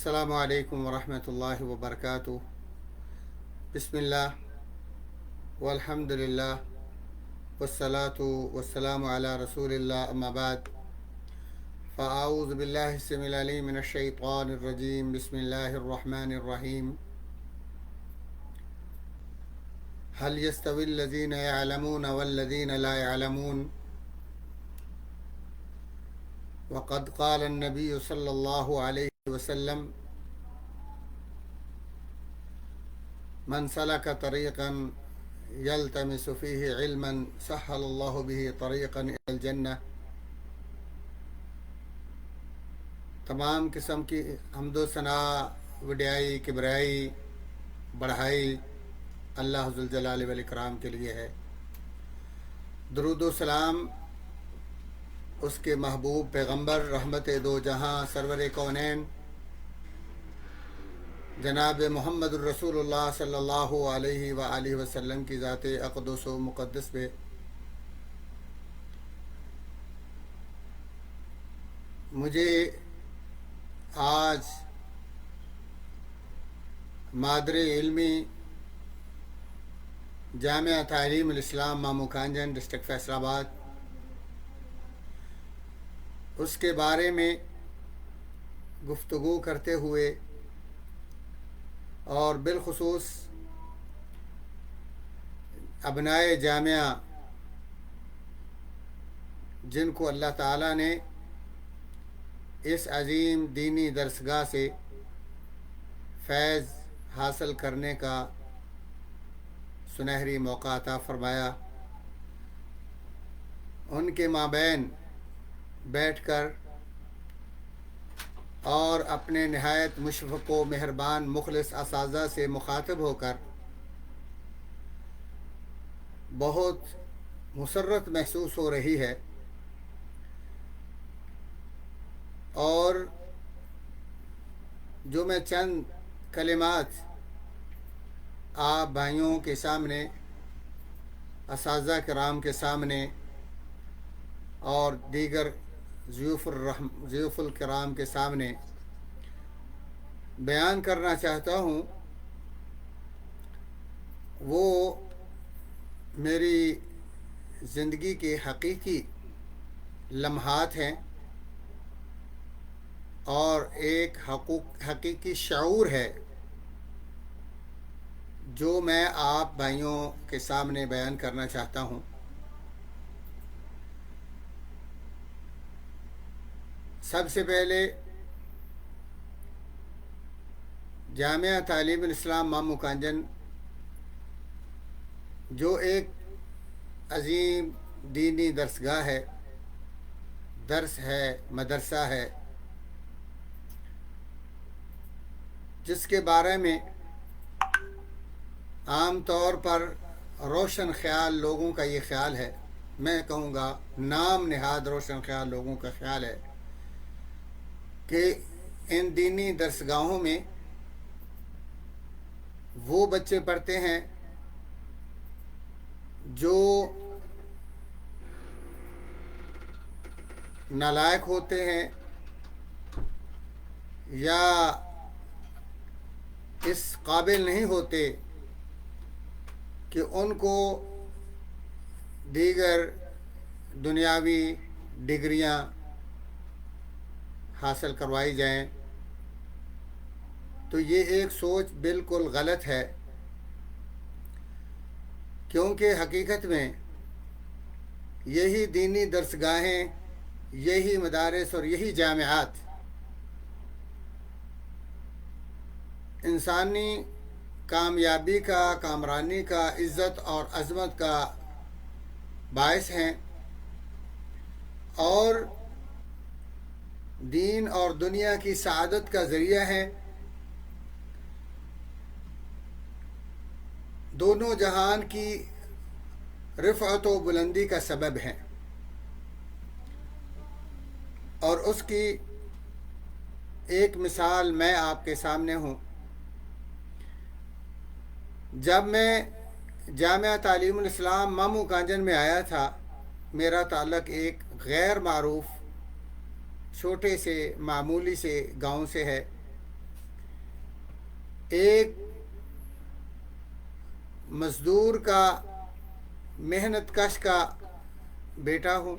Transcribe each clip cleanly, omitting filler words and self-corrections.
السلام علیکم ورحمۃ اللہ وبرکاتہ۔ بسم اللہ والحمد للہ والصلاة والسلام علی رسول اللہ، اما بعد فاعوذ باللہ السمیع العلیم من الشیطان الرجیم، بسم اللہ الرحمن الرحیم۔ هل يستوي الذین يعلمون والذین لا يعلمون؟ وقد قال النبی صلی اللہ علیہ وسلم: من سلک طریقا یلتمس فیہ علما سہل اللہ بہ طریقا الی الجنہ۔ تمام قسم کی حمد و ثناء، وڈیائی، کبریائی، بڑھائی اللہ ذوالجلال والاکرام کے لیے ہے۔ درود و سلام اس کے محبوب پیغمبر رحمت دو جہاں سرور کونین جناب محمد الرسول اللہ صلی اللہ علیہ وآلہ وسلم کی ذات اقدس و مقدس پہ مجھے آج مادر علمی جامعہ تعلیم الاسلام مامو کانجن ڈسٹرکٹ فیصل آباد اس کے بارے میں گفتگو کرتے ہوئے اور بالخصوص ابنائے جامعہ جن کو اللہ تعالیٰ نے اس عظیم دینی درسگاہ سے فیض حاصل کرنے کا سنہری موقع عطا فرمایا، ان کے مابین بیٹھ کر اور اپنے نہایت مشفق و مہربان مخلص اساتذہ سے مخاطب ہو کر بہت مسرت محسوس ہو رہی ہے، اور جو میں چند کلمات آپ بھائیوں کے سامنے، اساتذہ کرام کے سامنے اور دیگر ضیوف الکرام کے سامنے بیان کرنا چاہتا ہوں، وہ میری زندگی کے حقیقی لمحات ہیں اور ایک حقیقی شعور ہے جو میں آپ بھائیوں کے سامنے بیان کرنا چاہتا ہوں۔ سب سے پہلے جامعہ تعلیم الاسلام مامو کانجن جو ایک عظیم دینی درسگاہ ہے، درس ہے، مدرسہ ہے، جس کے بارے میں عام طور پر روشن خیال لوگوں کا یہ خیال ہے، میں کہوں گا نام نہاد روشن خیال لوگوں کا خیال ہے کہ ان دینی درسگاہوں میں وہ بچے پڑھتے ہیں جو نالائق ہوتے ہیں یا اس قابل نہیں ہوتے کہ ان کو دیگر دنیاوی ڈگریاں حاصل کروائی جائیں، تو یہ ایک سوچ بالکل غلط ہے، کیونکہ حقیقت میں یہی دینی درسگاہیں، یہی مدارس اور یہی جامعات انسانی کامیابی کا، کامرانی کا، عزت اور عظمت کا باعث ہیں اور دین اور دنیا کی سعادت کا ذریعہ ہے، دونوں جہان کی رفعت و بلندی کا سبب ہیں، اور اس کی ایک مثال میں آپ کے سامنے ہوں۔ جب میں جامعہ تعلیم الاسلام مامو کانجن میں آیا تھا، میرا تعلق ایک غیر معروف چھوٹے سے معمولی سے گاؤں سے ہے، ایک مزدور کا، محنت کش کا بیٹا ہوں،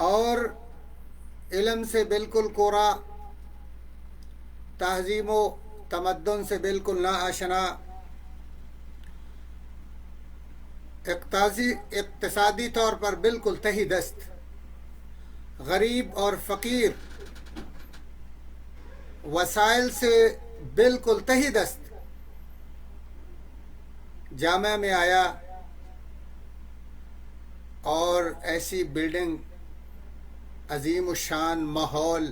اور علم سے بالکل کورا، تہذیب و تمدن سے بالکل نا آشنا، اقتصادی طور پر بالکل تہی دست، غریب اور فقیر، وسائل سے بالکل تہی دست جامعہ میں آیا، اور ایسی بلڈنگ، عظیم الشان ماحول،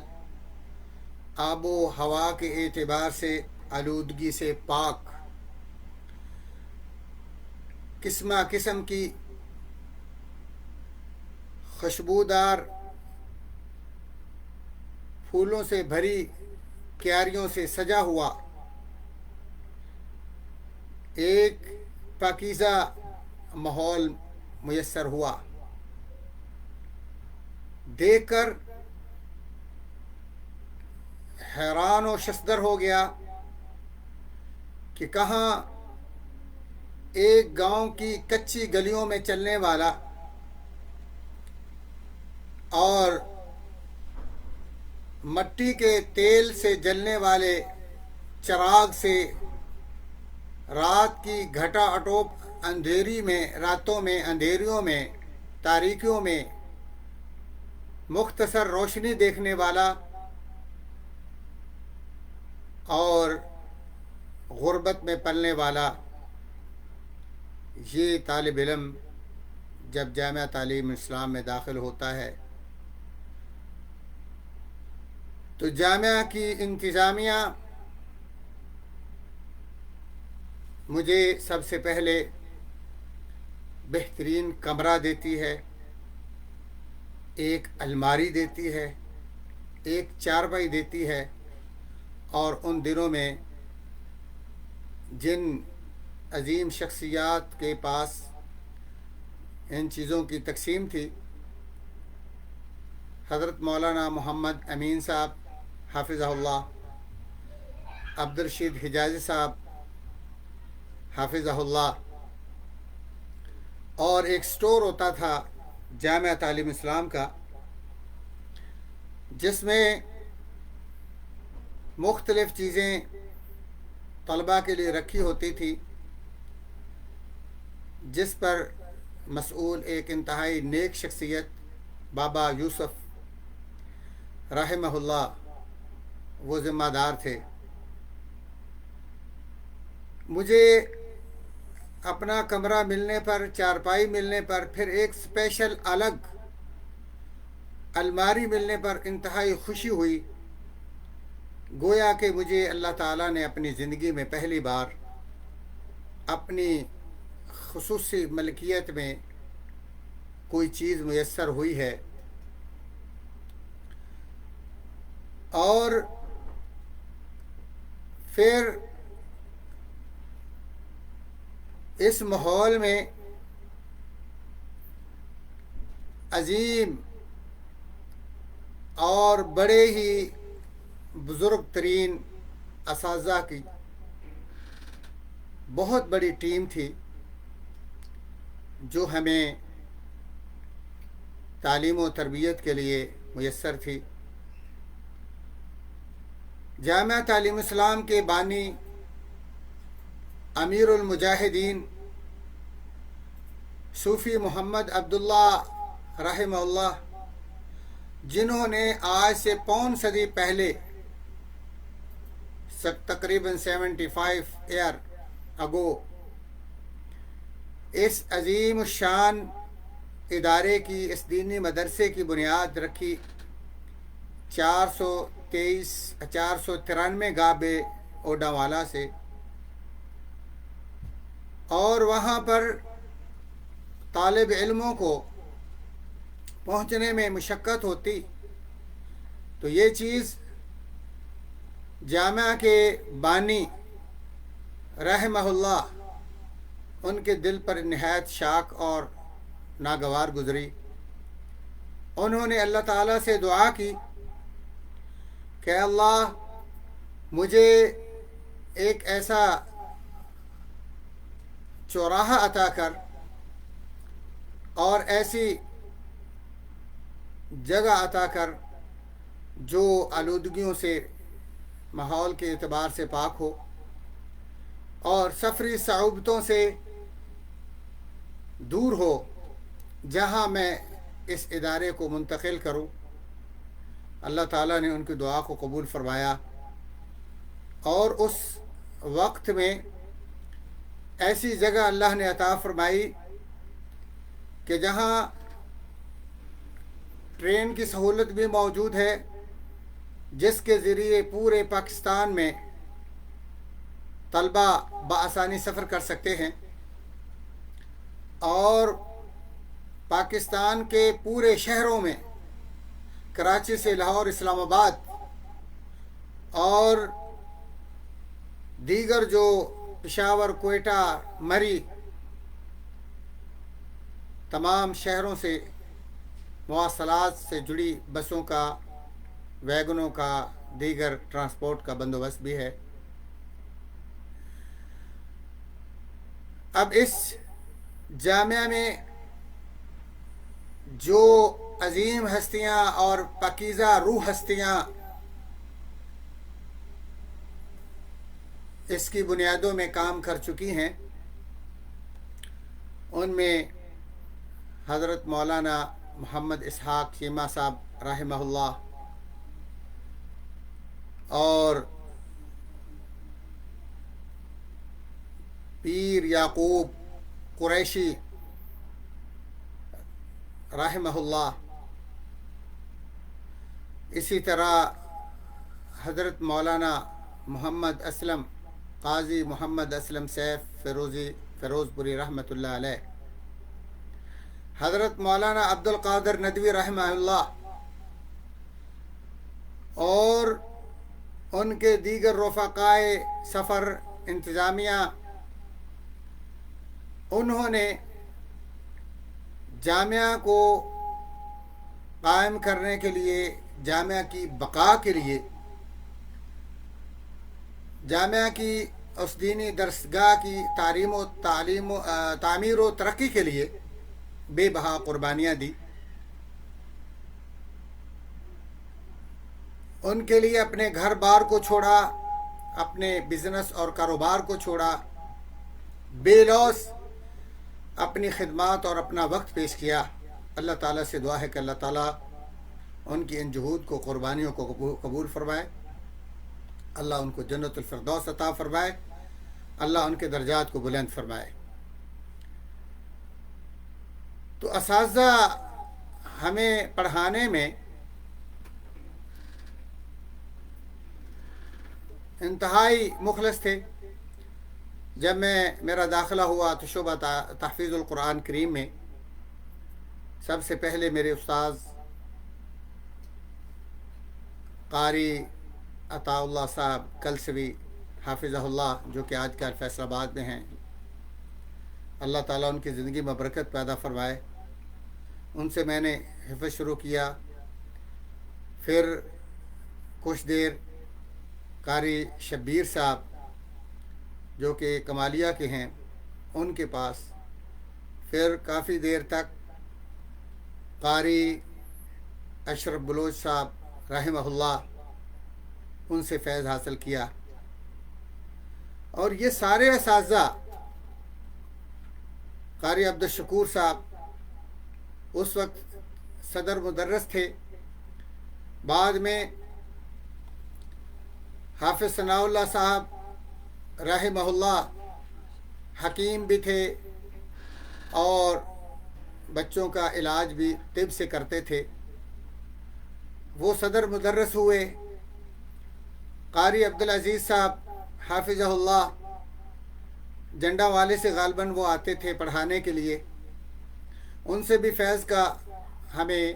آب و ہوا کے اعتبار سے آلودگی سے پاک، قسم قسم کی خوشبودار پھولوں سے بھری کیاریوں سے سجا ہوا ایک پاکیزہ ماحول میسر ہوا۔ دیکھ کر حیران و ششدر ہو گیا کہ کہاں ایک گاؤں کی کچی گلیوں میں چلنے والا اور مٹی کے تیل سے جلنے والے چراغ سے رات کی گھٹا اٹوپ اندھیری میں، راتوں میں، اندھیریوں میں، تاریکیوں میں مختصر روشنی دیکھنے والا، اور غربت میں پلنے والا یہ طالب علم جب جامعہ تعلیم اسلام میں داخل ہوتا ہے تو جامعہ کی انتظامیہ مجھے سب سے پہلے بہترین کمرہ دیتی ہے، ایک الماری دیتی ہے، ایک چارپائی دیتی ہے، اور ان دنوں میں جن عظیم شخصیات کے پاس ان چیزوں کی تقسیم تھی، حضرت مولانا محمد امین صاحب حافظہ اللہ، عبدالرشید حجازی صاحب حافظہ اللہ، اور ایک سٹور ہوتا تھا جامعہ تعلیم اسلام کا جس میں مختلف چیزیں طلباء کے لیے رکھی ہوتی تھی، جس پر مسئول ایک انتہائی نیک شخصیت بابا یوسف رحمہ اللہ وہ ذمہ دار تھے۔ مجھے اپنا کمرہ ملنے پر، چارپائی ملنے پر، پھر ایک اسپیشل الگ الماری ملنے پر انتہائی خوشی ہوئی، گویا کہ مجھے اللہ تعالیٰ نے اپنی زندگی میں پہلی بار اپنی خصوصی ملکیت میں کوئی چیز میسر ہوئی ہے۔ اور پھر اس ماحول میں عظیم اور بڑے ہی بزرگ ترین اساتذہ کی بہت بڑی ٹیم تھی جو ہمیں تعلیم و تربیت کے لیے میسر تھی۔ جامعہ تعلیم اسلام کے بانی امیر المجاہدین صوفی محمد عبداللہ رحمہ اللہ، جنہوں نے آج سے پون صدی پہلے تقریباً 75 ایئر اگو اس عظیم الشان ادارے کی، اس دینی مدرسے کی بنیاد رکھی 493 گابے اوڈاوالا سے، اور وہاں پر طالب علموں کو پہنچنے میں مشقت ہوتی، تو یہ چیز جامعہ کے بانی رحمہ اللہ ان کے دل پر نہایت شاق اور ناگوار گزری۔ انہوں نے اللہ تعالیٰ سے دعا کی کہ اللہ مجھے ایک ایسا چوراہا عطا کر اور ایسی جگہ عطا کر جو آلودگیوں سے ماحول کے اعتبار سے پاک ہو اور سفری صعوبتوں سے دور ہو، جہاں میں اس ادارے کو منتقل کروں۔ اللہ تعالیٰ نے ان کی دعا کو قبول فرمایا، اور اس وقت میں ایسی جگہ اللہ نے عطا فرمائی کہ جہاں ٹرین کی سہولت بھی موجود ہے، جس کے ذریعے پورے پاکستان میں طلبہ بآسانی سفر کر سکتے ہیں، اور پاکستان کے پورے شہروں میں، کراچی سے لاہور، اسلام آباد اور دیگر جو پشاور، کوئٹہ، مری، تمام شہروں سے مواصلات سے جڑی بسوں کا، ویگنوں کا، دیگر ٹرانسپورٹ کا بندوبست بھی ہے۔ اب اس جامعہ میں جو عظیم ہستیاں اور پاکیزہ روح ہستیاں اس کی بنیادوں میں کام کر چکی ہیں، ان میں حضرت مولانا محمد اسحاق چیمہ صاحب رحمہ اللہ اور پیر یعقوب قریشی رحمہ اللہ، اسی طرح حضرت مولانا محمد اسلم، قاضی محمد اسلم سیف فیروز پوری رحمۃ اللہ علیہ، حضرت مولانا عبد القادر ندوی رحمہ اللہ، اور ان کے دیگر رفقائے سفر انتظامیہ، انہوں نے جامعہ کو قائم کرنے کے لیے، جامعہ کی بقا کے لیے، جامعہ کی اس دینی درسگاہ کی تعمیر و ترقی کے لیے بے بہا قربانیاں دی۔ ان کے لیے اپنے گھر بار کو چھوڑا، اپنے بزنس اور کاروبار کو چھوڑا، بے لوث اپنی خدمات اور اپنا وقت پیش کیا۔ اللہ تعالیٰ سے دعا ہے کہ اللہ تعالیٰ ان کی ان جہود کو، قربانیوں کو قبول فرمائے، اللہ ان کو جنت الفردوس عطا فرمائے، اللہ ان کے درجات کو بلند فرمائے۔ تو اساتذہ ہمیں پڑھانے میں انتہائی مخلص تھے۔ جب میرا داخلہ ہوا تو شعبہ تحفیظ القرآن کریم میں سب سے پہلے میرے استاذ قاری عطا اللہ صاحب کلسوی حافظہ اللہ، جو کہ آج کل فیصل آباد میں ہیں، اللہ تعالیٰ ان کی زندگی میں برکت پیدا فرمائے، ان سے میں نے حفظ شروع کیا۔ پھر کچھ دیر قاری شبیر صاحب جو کہ کمالیہ کے ہیں، ان کے پاس، پھر کافی دیر تک قاری اشرف بلوچ صاحب رحمہ اللہ، ان سے فیض حاصل کیا۔ اور یہ سارے اساتذہ، قاری عبدالشکور صاحب اس وقت صدر مدرس تھے، بعد میں حافظ ثناء اللہ صاحب رحمہ اللہ حکیم بھی تھے اور بچوں کا علاج بھی طب سے کرتے تھے، وہ صدر مدرس ہوئے۔ قاری عبدالعزیز صاحب حافظہ اللہ جنڈا والے سے غالباً وہ آتے تھے پڑھانے کے لیے، ان سے بھی فیض کا ہمیں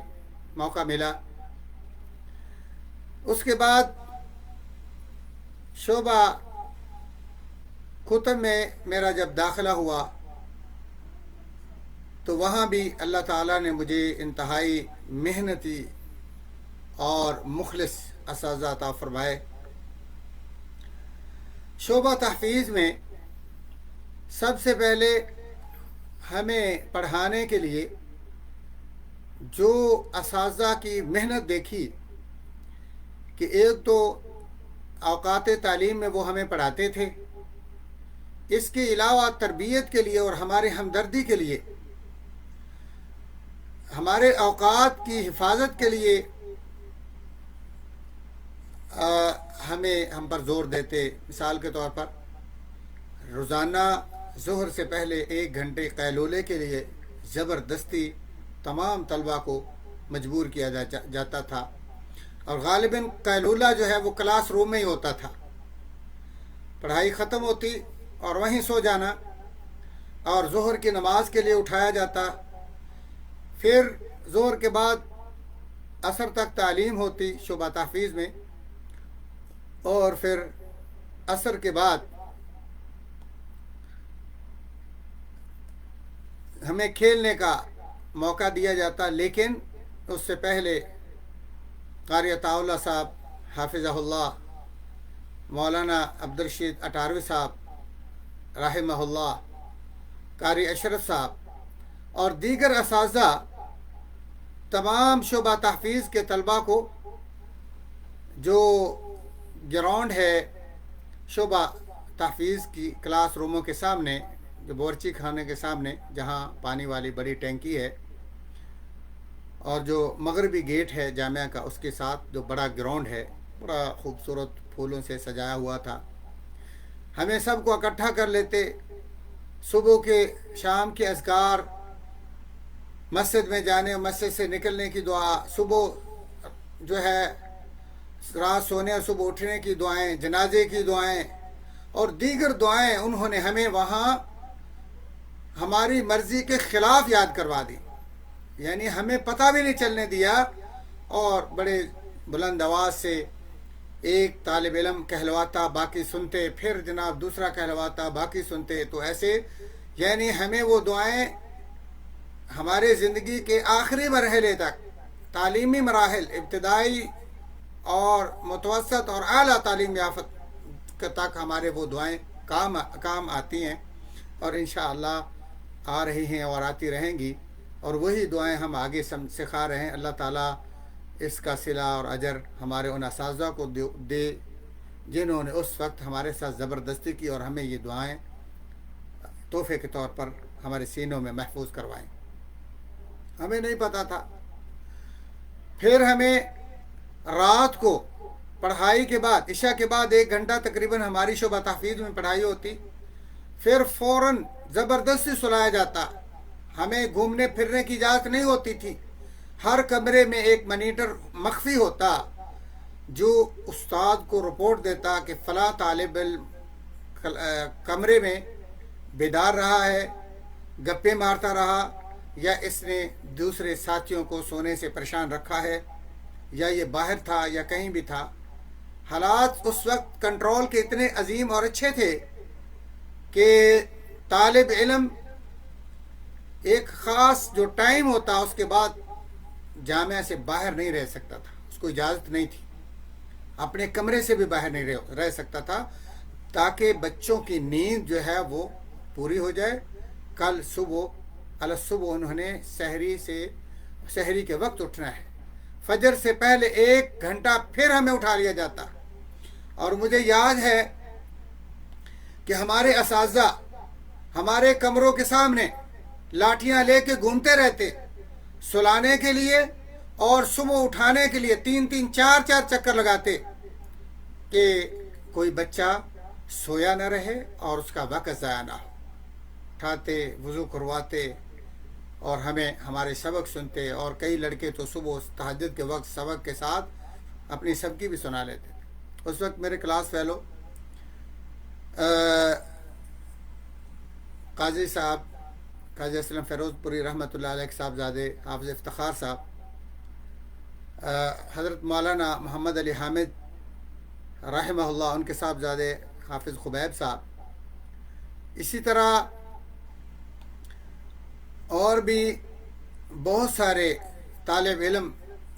موقع ملا۔ اس کے بعد شعبہ کتب میں میرا جب داخلہ ہوا تو وہاں بھی اللہ تعالیٰ نے مجھے انتہائی محنتی اور مخلص اساتذہ عطا فرمائے۔ شعبہ تحفیظ میں سب سے پہلے ہمیں پڑھانے کے لیے جو اساتذہ کی محنت دیکھی کہ ایک تو اوقات تعلیم میں وہ ہمیں پڑھاتے تھے، اس کے علاوہ تربیت کے لیے اور ہمارے ہمدردی کے لیے، ہمارے اوقات کی حفاظت کے لیے ہم پر زور دیتے۔ مثال کے طور پر روزانہ ظہر سے پہلے 1 گھنٹے قیلولے کے لیے زبردستی تمام طلبہ کو مجبور کیا جاتا تھا، اور غالباً قیلولہ جو ہے وہ کلاس روم میں ہی ہوتا تھا۔ پڑھائی ختم ہوتی اور وہیں سو جانا، اور ظہر کی نماز کے لیے اٹھایا جاتا، پھر ظہر کے بعد عصر تک تعلیم ہوتی شعبہ تحفیظ میں، اور پھر عصر کے بعد ہمیں کھیلنے کا موقع دیا جاتا، لیکن اس سے پہلے قاری عطاء اللہ صاحب حافظہ اللہ، مولانا عبدالرشید اٹاروی صاحب رحمہ اللہ، قاری اشرف صاحب اور دیگر اساتذہ تمام شعبہ تحفیظ کے طلبہ کو جو گراؤنڈ ہے شعبہ تحفیظ کی کلاس روموں کے سامنے، جو بورچی خانے کے سامنے جہاں پانی والی بڑی ٹینکی ہے، اور جو مغربی گیٹ ہے جامعہ کا، اس کے ساتھ جو بڑا گراؤنڈ ہے، بڑا خوبصورت پھولوں سے سجایا ہوا تھا، ہمیں سب کو اکٹھا کر لیتے۔ صبح کے شام کے اذکار، مسجد میں جانے اور مسجد سے نکلنے کی دعا، صبح جو ہے رات سونے اور صبح اٹھنے کی دعائیں، جنازے کی دعائیں اور دیگر دعائیں انہوں نے ہمیں وہاں ہماری مرضی کے خلاف یاد کروا دی، یعنی ہمیں پتہ بھی نہیں چلنے دیا، اور بڑے بلند آواز سے ایک طالب علم کہلواتا باقی سنتے، پھر جناب دوسرا کہلواتا باقی سنتے، تو ایسے یعنی ہمیں وہ دعائیں ہمارے زندگی کے آخری مرحلے تک، تعلیمی مراحل ابتدائی اور متوسط اور اعلیٰ تعلیم یافت تک ہمارے وہ دعائیں کام آتی ہیں، اور انشاءاللہ آ رہی ہیں اور آتی رہیں گی، اور وہی دعائیں ہم آگے سکھا رہے ہیں۔ اللہ تعالیٰ اس کا صلہ اور اجر ہمارے ان اساتذہ کو دے جنہوں نے اس وقت ہمارے ساتھ زبردستی کی اور ہمیں یہ دعائیں تحفے کے طور پر ہمارے سینوں میں محفوظ کروائیں۔ ہمیں نہیں پتہ تھا۔ پھر ہمیں رات کو پڑھائی کے بعد، عشاء کے بعد 1 گھنٹہ تقریباً ہماری شعبہ تحفیظ میں پڑھائی ہوتی، پھر فوراً زبردستی سلایا جاتا۔ ہمیں گھومنے پھرنے کی اجازت نہیں ہوتی تھی۔ ہر کمرے میں ایک مانیٹر مخفی ہوتا جو استاد کو رپورٹ دیتا کہ فلاں طالب علم کمرے میں بیدار رہا ہے، گپے مارتا رہا، یا اس نے دوسرے ساتھیوں کو سونے سے پریشان رکھا ہے، یا یہ باہر تھا یا کہیں بھی تھا۔ حالات اس وقت کنٹرول کے اتنے عظیم اور اچھے تھے کہ طالب علم ایک خاص جو ٹائم ہوتا اس کے بعد جامعہ سے باہر نہیں رہ سکتا تھا، اس کو اجازت نہیں تھی، اپنے کمرے سے بھی باہر نہیں رہ سکتا تھا، تاکہ بچوں کی نیند جو ہے وہ پوری ہو جائے۔ کل صبح انہوں نے سحری کے وقت اٹھنا ہے، فجر سے پہلے 1 گھنٹہ پھر ہمیں اٹھا لیا جاتا، اور مجھے یاد ہے کہ ہمارے اساتذہ ہمارے کمروں کے سامنے لاٹھیاں لے کے گھومتے رہتے سلانے کے لیے، اور صبح اٹھانے کے لیے 3 4 چکر لگاتے کہ کوئی بچہ سویا نہ رہے اور اس کا وقت ضائع نہ ہو۔ اٹھاتے، وضو کرواتے اور ہمیں ہمارے سبق سنتے، اور کئی لڑکے تو صبح تہجد کے وقت سبق کے ساتھ اپنی سبکی بھی سنا لیتے تھے۔ اس وقت میرے کلاس فیلو قاضی صاحب، قاضی اسلم فیروز پوری رحمۃ اللہ علیہ کے صاحبزادے حافظ افتخار صاحب، حضرت مولانا محمد علی حامد رحمہ اللہ ان کے صاحبزادے حافظ خبیب صاحب، اسی طرح اور بھی بہت سارے طالب علم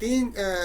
3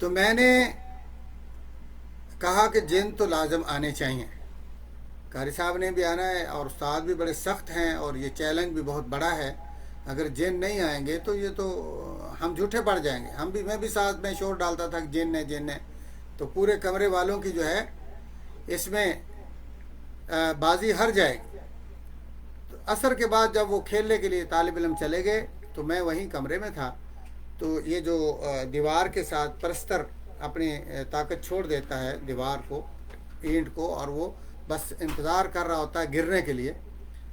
تو میں نے کہا کہ جن تو لازم آنے چاہیے، قاری صاحب نے بھی آنا ہے اور استاد بھی بڑے سخت ہیں اور یہ چیلنج بھی بہت بڑا ہے، اگر جن نہیں آئیں گے تو یہ تو ہم جھوٹے پڑ جائیں گے۔ میں بھی ساتھ میں شور ڈالتا تھا کہ جن ہے، تو پورے کمرے والوں کی جو ہے اس میں بازی ہر جائے گی۔ تو عصر کے بعد جب وہ کھیلنے کے لیے طالب علم چلے گئے تو میں وہیں کمرے میں تھا، تو یہ جو دیوار کے ساتھ پلستر اپنی طاقت چھوڑ دیتا ہے دیوار کو، اینٹ کو، اور وہ بس انتظار کر رہا ہوتا ہے گرنے کے لیے،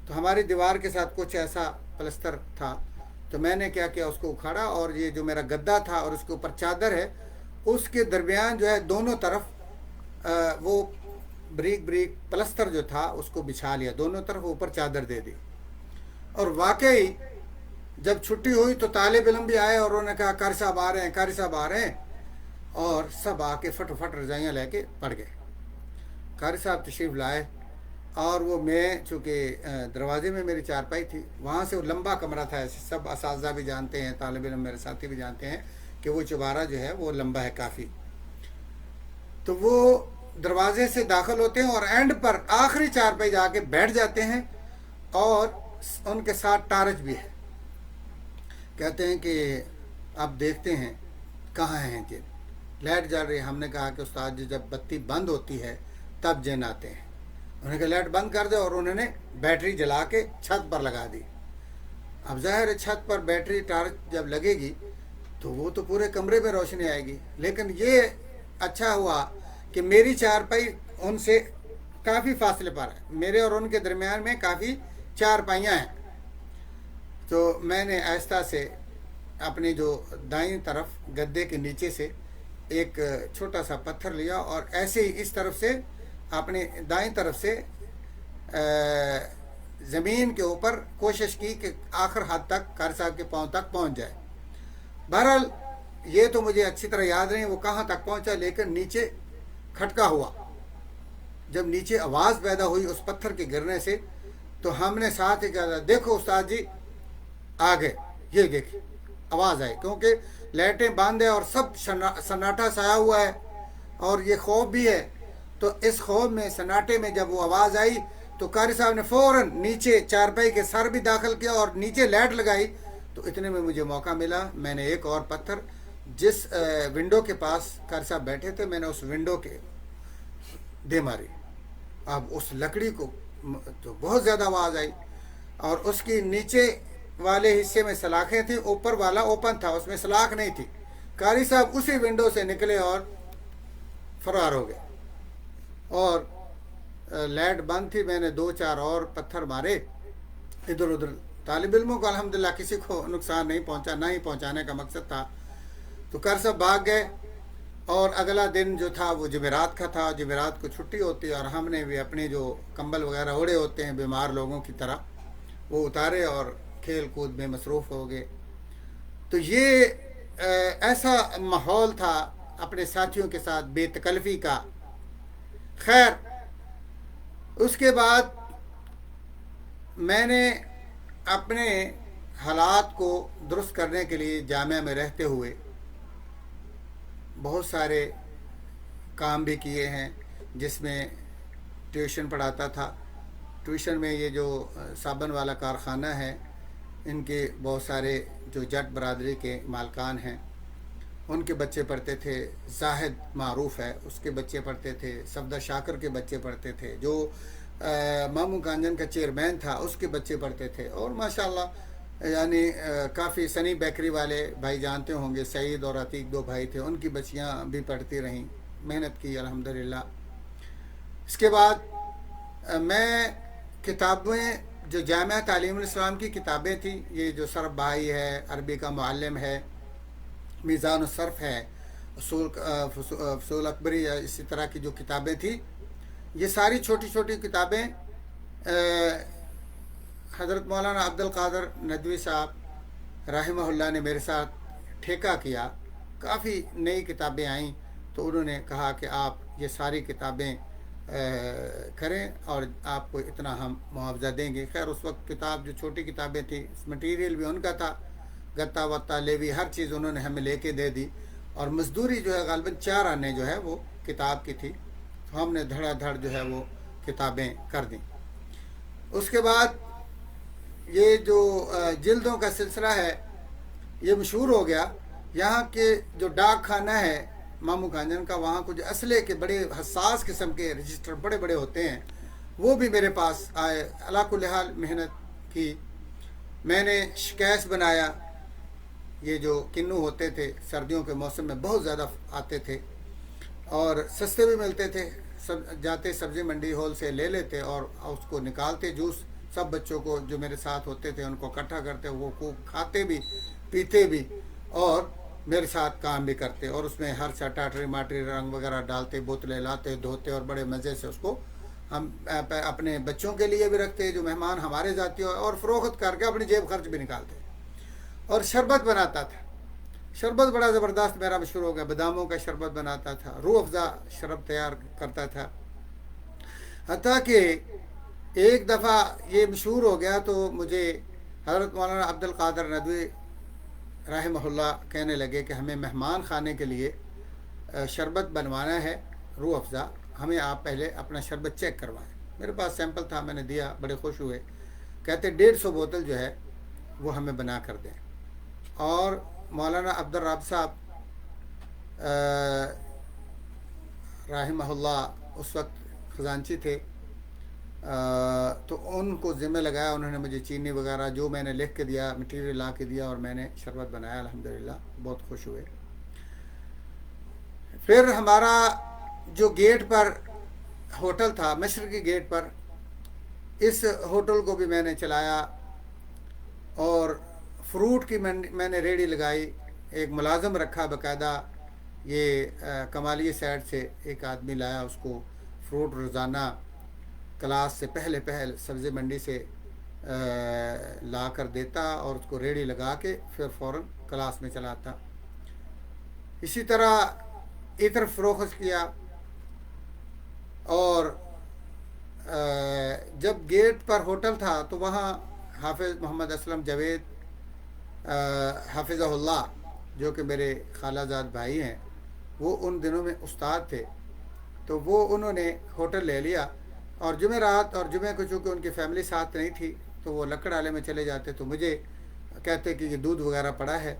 تو ہماری دیوار کے ساتھ کچھ ایسا پلستر تھا، تو میں نے کیا کیا، اس کو اکھاڑا اور یہ جو میرا گدا تھا اور اس کے اوپر چادر ہے، اس کے درمیان جو ہے دونوں طرف وہ بریک پلستر جو تھا اس کو بچھا لیا، دونوں طرف اوپر چادر دے دی۔ اور واقعی جب چھٹی ہوئی تو طالب علم بھی آئے اور انہوں نے کہا قاری صاحب آ رہے ہیں، قاری صاحب آ رہے ہیں، اور سب آ کے فٹ رضائیاں لے کے پڑ گئے۔ قاری صاحب تشریف لائے اور وہ میں چونکہ دروازے میں میری چارپائی تھی، وہاں سے وہ لمبا کمرہ تھا، ایسے سب اساتذہ بھی جانتے ہیں، طالب علم میرے ساتھی بھی جانتے ہیں کہ وہ چوبارہ جو ہے وہ لمبا ہے کافی، تو وہ دروازے سے داخل ہوتے ہیں اور اینڈ پر آخری چارپائی جا کے بیٹھ جاتے ہیں، اور ان کے ساتھ ٹارچ بھی ہے۔ کہتے ہیں کہ اب دیکھتے ہیں کہاں ہیں جن، لائٹ جل رہی ہے۔ ہم نے کہا کہ استاد جی جب بتی بند ہوتی ہے تب جن آتے ہیں۔ انہوں نے کہا لائٹ بند کر دے، اور انہوں نے بیٹری جلا کے چھت پر لگا دی۔ اب ظاہر ہے چھت پر بیٹری ٹارچ جب لگے گی تو وہ تو پورے کمرے میں روشنی آئے گی، لیکن یہ اچھا ہوا کہ میری چارپائی ان سے کافی فاصلے پر ہے، میرے اور ان کے درمیان میں کافی چارپائیاں ہیں، تو میں نے آہستہ سے اپنی جو دائیں طرف گدے کے نیچے سے ایک چھوٹا سا پتھر لیا اور ایسے ہی اس طرف سے اپنے دائیں طرف سے زمین کے اوپر کوشش کی کہ آخر حد تک قاری صاحب کے پاؤں تک پہنچ جائے۔ بہرحال یہ تو مجھے اچھی طرح یاد نہیں وہ کہاں تک پہنچا، لیکن نیچے کھٹکا ہوا۔ جب نیچے آواز پیدا ہوئی اس پتھر کے گرنے سے تو ہم نے ساتھ ہی کہا دیکھو استاد جی آ گئے، یہ دیکھیں آواز آئی، کیونکہ لائٹیں بند ہیں اور سب سناٹا چھایا ہوا ہے اور یہ خوف بھی ہے، تو اس خوف میں سناٹے میں جب وہ آواز آئی تو قاری صاحب نے فوراً نیچے چارپائی کے سر بھی داخل کیا اور نیچے لائٹ لگائی، تو اتنے میں مجھے موقع ملا، میں نے ایک اور پتھر جس ونڈو کے پاس قاری صاحب بیٹھے تھے میں نے اس ونڈو کے دے ماری۔ اب اس لکڑی کو تو بہت زیادہ آواز آئی، اور اس کی نیچے والے حصے میں سلاخیں تھیں، اوپر والا اوپن تھا، اس میں سلاخ نہیں تھی۔ قاری صاحب اسی ونڈو سے نکلے اور فرار ہو گئے، اور لائٹ بند تھی۔ میں نے 2-4 اور پتھر مارے ادھر ادھر، طالب علموں کو الحمدللہ کسی کو نقصان نہیں پہنچا، نہ ہی پہنچانے کا مقصد تھا۔ تو قاری صاحب بھاگ گئے، اور اگلا دن جو تھا وہ جمعرات کا تھا، جمعرات کو چھٹی ہوتی ہے، اور ہم نے بھی اپنے جو کمبل وغیرہ اوڑے ہوتے ہیں بیمار لوگوں کی طرح وہ اتارے اور کھیل کود میں مصروف ہو گئے۔ تو یہ ایسا ماحول تھا اپنے ساتھیوں کے ساتھ بے تکلفی کا۔ خیر اس کے بعد میں نے اپنے حالات کو درست کرنے کے لیے جامعہ میں رہتے ہوئے بہت سارے کام بھی کیے ہیں، جس میں ٹیوشن پڑھاتا تھا۔ ٹیوشن میں یہ جو صابن والا کارخانہ ہے، ان کے بہت سارے جو جٹ برادری کے مالکان ہیں ان کے بچے پڑھتے تھے، زاہد معروف ہے اس کے بچے پڑھتے تھے، صفدر شاکر کے بچے پڑھتے تھے، جو مامو کانجن کا چیئرمین تھا اس کے بچے پڑھتے تھے، اور ماشاءاللہ یعنی کافی سنی بیکری والے بھائی جانتے ہوں گے، سعید اور عتیق 2 بھائی تھے، ان کی بچیاں بھی پڑھتی رہیں، محنت کی الحمدللہ۔ اس کے بعد میں کتابیں جو جامعہ تعلیم الاسلام کی کتابیں تھیں، یہ جو صرف بھائی ہے، عربی کا معلم ہے، میزان الصرف ہے، فصول اکبری، اسی طرح کی جو کتابیں تھیں، یہ ساری چھوٹی چھوٹی کتابیں حضرت مولانا عبد القادر ندوی صاحب رحمہ اللہ نے میرے ساتھ ٹھیکہ کیا، کافی نئی کتابیں آئیں تو انہوں نے کہا کہ آپ یہ ساری کتابیں کریں اور آپ کو اتنا ہم معاوضہ دیں گے۔ خیر اس وقت کتاب جو چھوٹی کتابیں تھیں، مٹیریل بھی ان کا تھا، گتا وتا لیوی ہر چیز انہوں نے ہمیں لے کے دے دی، اور مزدوری جو ہے غالباً 4 آنے جو ہے وہ کتاب کی تھی، تو ہم نے دھڑا دھڑ جو ہے وہ کتابیں کر دیں۔ اس کے بعد یہ جو جلدوں کا سلسلہ ہے یہ مشہور ہو گیا۔ یہاں کے جو ڈاک خانہ ہے مامو کانجن کا، وہاں کچھ اسلحے کے بڑے حساس قسم کے رجسٹر بڑے بڑے ہوتے ہیں، وہ بھی میرے پاس آئے۔ اللہ کل حال محنت کی، میں نے شکیس بنایا۔ یہ جو کنو ہوتے تھے سردیوں کے موسم میں بہت زیادہ آتے تھے اور سستے بھی ملتے تھے، جاتے سبزی منڈی ہول سے لے لیتے اور اس کو نکالتے جوس، سب بچوں کو جو میرے ساتھ ہوتے تھے ان کو اکٹھا کرتے، وہ خوب کھاتے بھی پیتے بھی اور میرے ساتھ کام بھی کرتے، اور اس میں ہر سا ٹاٹری ماٹری رنگ وغیرہ ڈالتے، بوتلیں لاتے دھوتے اور بڑے مزے سے اس کو ہم اپنے بچوں کے لیے بھی رکھتے جو مہمان ہمارے ذاتی، اور فروخت کر کے اپنی جیب خرچ بھی نکالتے۔ اور شربت بناتا تھا، شربت بڑا زبردست میرا مشہور ہو گیا، باداموں کا شربت بناتا تھا، روح افزا شربت تیار کرتا تھا۔ حتیٰ کہ ایک دفعہ یہ مشہور ہو گیا تو مجھے حضرت مولانا عبد القادر ندوی رحمہ اللہ کہنے لگے کہ ہمیں مہمان خانے کے لیے شربت بنوانا ہے روح افزا، ہمیں آپ پہلے اپنا شربت چیک کروائیں۔ میرے پاس سیمپل تھا، میں نے دیا، بڑے خوش ہوئے، کہتے 150 بوتل جو ہے وہ ہمیں بنا کر دیں۔ اور مولانا عبد الرب صاحب رحمہ اللہ اس وقت خزانچی تھے، تو ان کو ذمہ لگایا، انہوں نے مجھے چینی وغیرہ جو میں نے لکھ کے دیا مٹیریل لا کے دیا، اور میں نے شربت بنایا، الحمدللہ بہت خوش ہوئے۔ پھر ہمارا جو گیٹ پر ہوٹل تھا مشرقی گیٹ پر، اس ہوٹل کو بھی میں نے چلایا، اور فروٹ کی میں نے ریڑھی لگائی، ایک ملازم رکھا باقاعدہ، یہ کمالیہ سائڈ سے ایک آدمی لایا، اس کو فروٹ روزانہ کلاس سے پہلے سبزی منڈی سے لا کر دیتا اور اس کو ریڑھی لگا کے پھر فوراً کلاس میں چلاتا۔ اسی طرح عطر فروخت کیا، اور جب گیٹ پر ہوٹل تھا تو وہاں حافظ محمد اسلم جاوید حافظہ اللہ جو کہ میرے خالہ زاد بھائی ہیں، وہ ان دنوں میں استاد تھے، تو وہ انہوں نے ہوٹل لے لیا، اور جمعرات اور جمعہ کو چونکہ ان کی فیملی ساتھ نہیں تھی تو وہ لکڑ آلے میں چلے جاتے، تو مجھے کہتے کہ یہ دودھ وغیرہ پڑا ہے،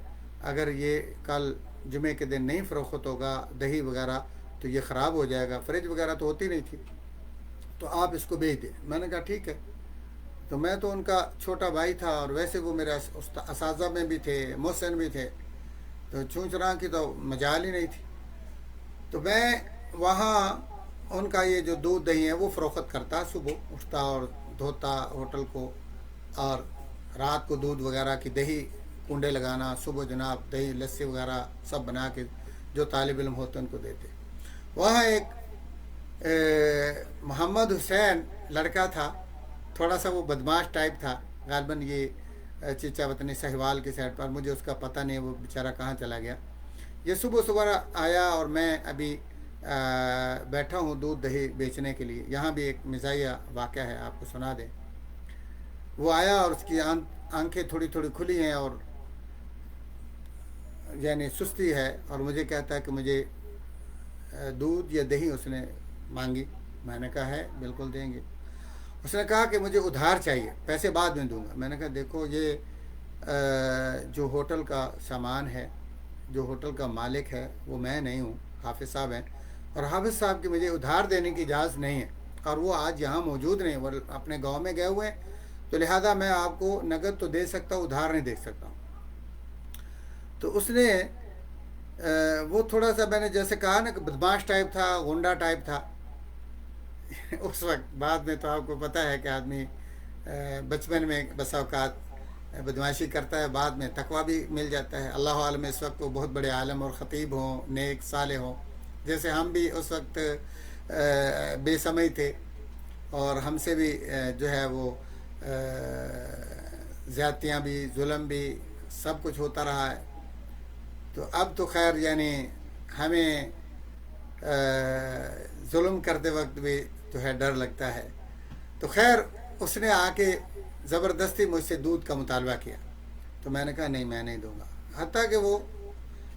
اگر یہ کل جمعے کے دن نہیں فروخت ہوگا دہی وغیرہ تو یہ خراب ہو جائے گا، فریج وغیرہ تو ہوتی نہیں تھی، تو آپ اس کو بھیج دیں۔ میں نے کہا ٹھیک ہے۔ تو میں تو ان کا چھوٹا بھائی تھا، اور ویسے وہ میرے اساتذہ میں بھی تھے، محسن بھی تھے، تو چونچ رہا کی تو مجال ہی نہیں تھی۔ تو میں وہاں ان کا یہ جو دودھ دہی ہے وہ فروخت کرتا، صبح اٹھتا اور دھوتا ہوٹل کو، اور رات کو دودھ وغیرہ کی دہی کنڈے لگانا، صبح جناب دہی لسی وغیرہ سب بنا کے جو طالب علم ہوتے ان کو دیتے۔ وہاں ایک محمد حسین لڑکا تھا، تھوڑا سا وہ بدماش ٹائپ تھا، غالباً یہ چچا وطنی سہیوال کی سائڈ پر، مجھے اس کا پتہ نہیں وہ بیچارہ کہاں چلا گیا۔ یہ صبح آیا، اور میں ابھی بیٹھا ہوں دودھ دہی بیچنے کے لیے۔ یہاں بھی ایک مزاحیہ واقعہ ہے، آپ کو سنا دیں۔ وہ آیا اور اس کی آنکھیں تھوڑی تھوڑی کھلی ہیں، اور یعنی سستی ہے، اور مجھے کہتا ہے کہ مجھے دودھ یا دہی اس نے مانگی۔ میں نے کہا ہے بالکل دیں گے۔ اس نے کہا کہ مجھے ادھار چاہیے، پیسے بعد میں دوں گا۔ میں نے کہا دیکھو یہ جو ہوٹل کا سامان ہے، جو ہوٹل کا مالک ہے وہ میں نہیں ہوں، حافظ صاحب ہیں، اور حافظ صاحب کی مجھے ادھار دینے کی اجازت نہیں ہے، اور وہ آج یہاں موجود نہیں، وہ اپنے گاؤں میں گئے ہوئے ہیں، تو لہذا میں آپ کو نقد تو دے سکتا ہوں، ادھار نہیں دے سکتا ہوں۔ تو اس نے وہ تھوڑا سا، میں نے جیسے کہا نا کہ بدماش ٹائپ تھا، غنڈا ٹائپ تھا اس وقت۔ بعد میں تو آپ کو پتہ ہے کہ آدمی بچپن میں بسا اوقات بدماشی کرتا ہے، بعد میں تقویٰ بھی مل جاتا ہے۔ اللہ عالم اس وقت وہ بہت بڑے عالم اور خطیب ہوں، نیک صالح ہوں، جیسے ہم بھی اس وقت بے سمجھ تھے، اور ہم سے بھی جو ہے وہ زیادتیاں بھی، ظلم بھی، سب کچھ ہوتا رہا ہے۔ تو اب تو خیر یعنی ہمیں ظلم کرتے وقت بھی جو ہے ڈر لگتا ہے۔ تو خیر اس نے آ کے زبردستی مجھ سے دودھ کا مطالبہ کیا، تو میں نے کہا نہیں میں نہیں دوں گا، حتیٰ کہ وہ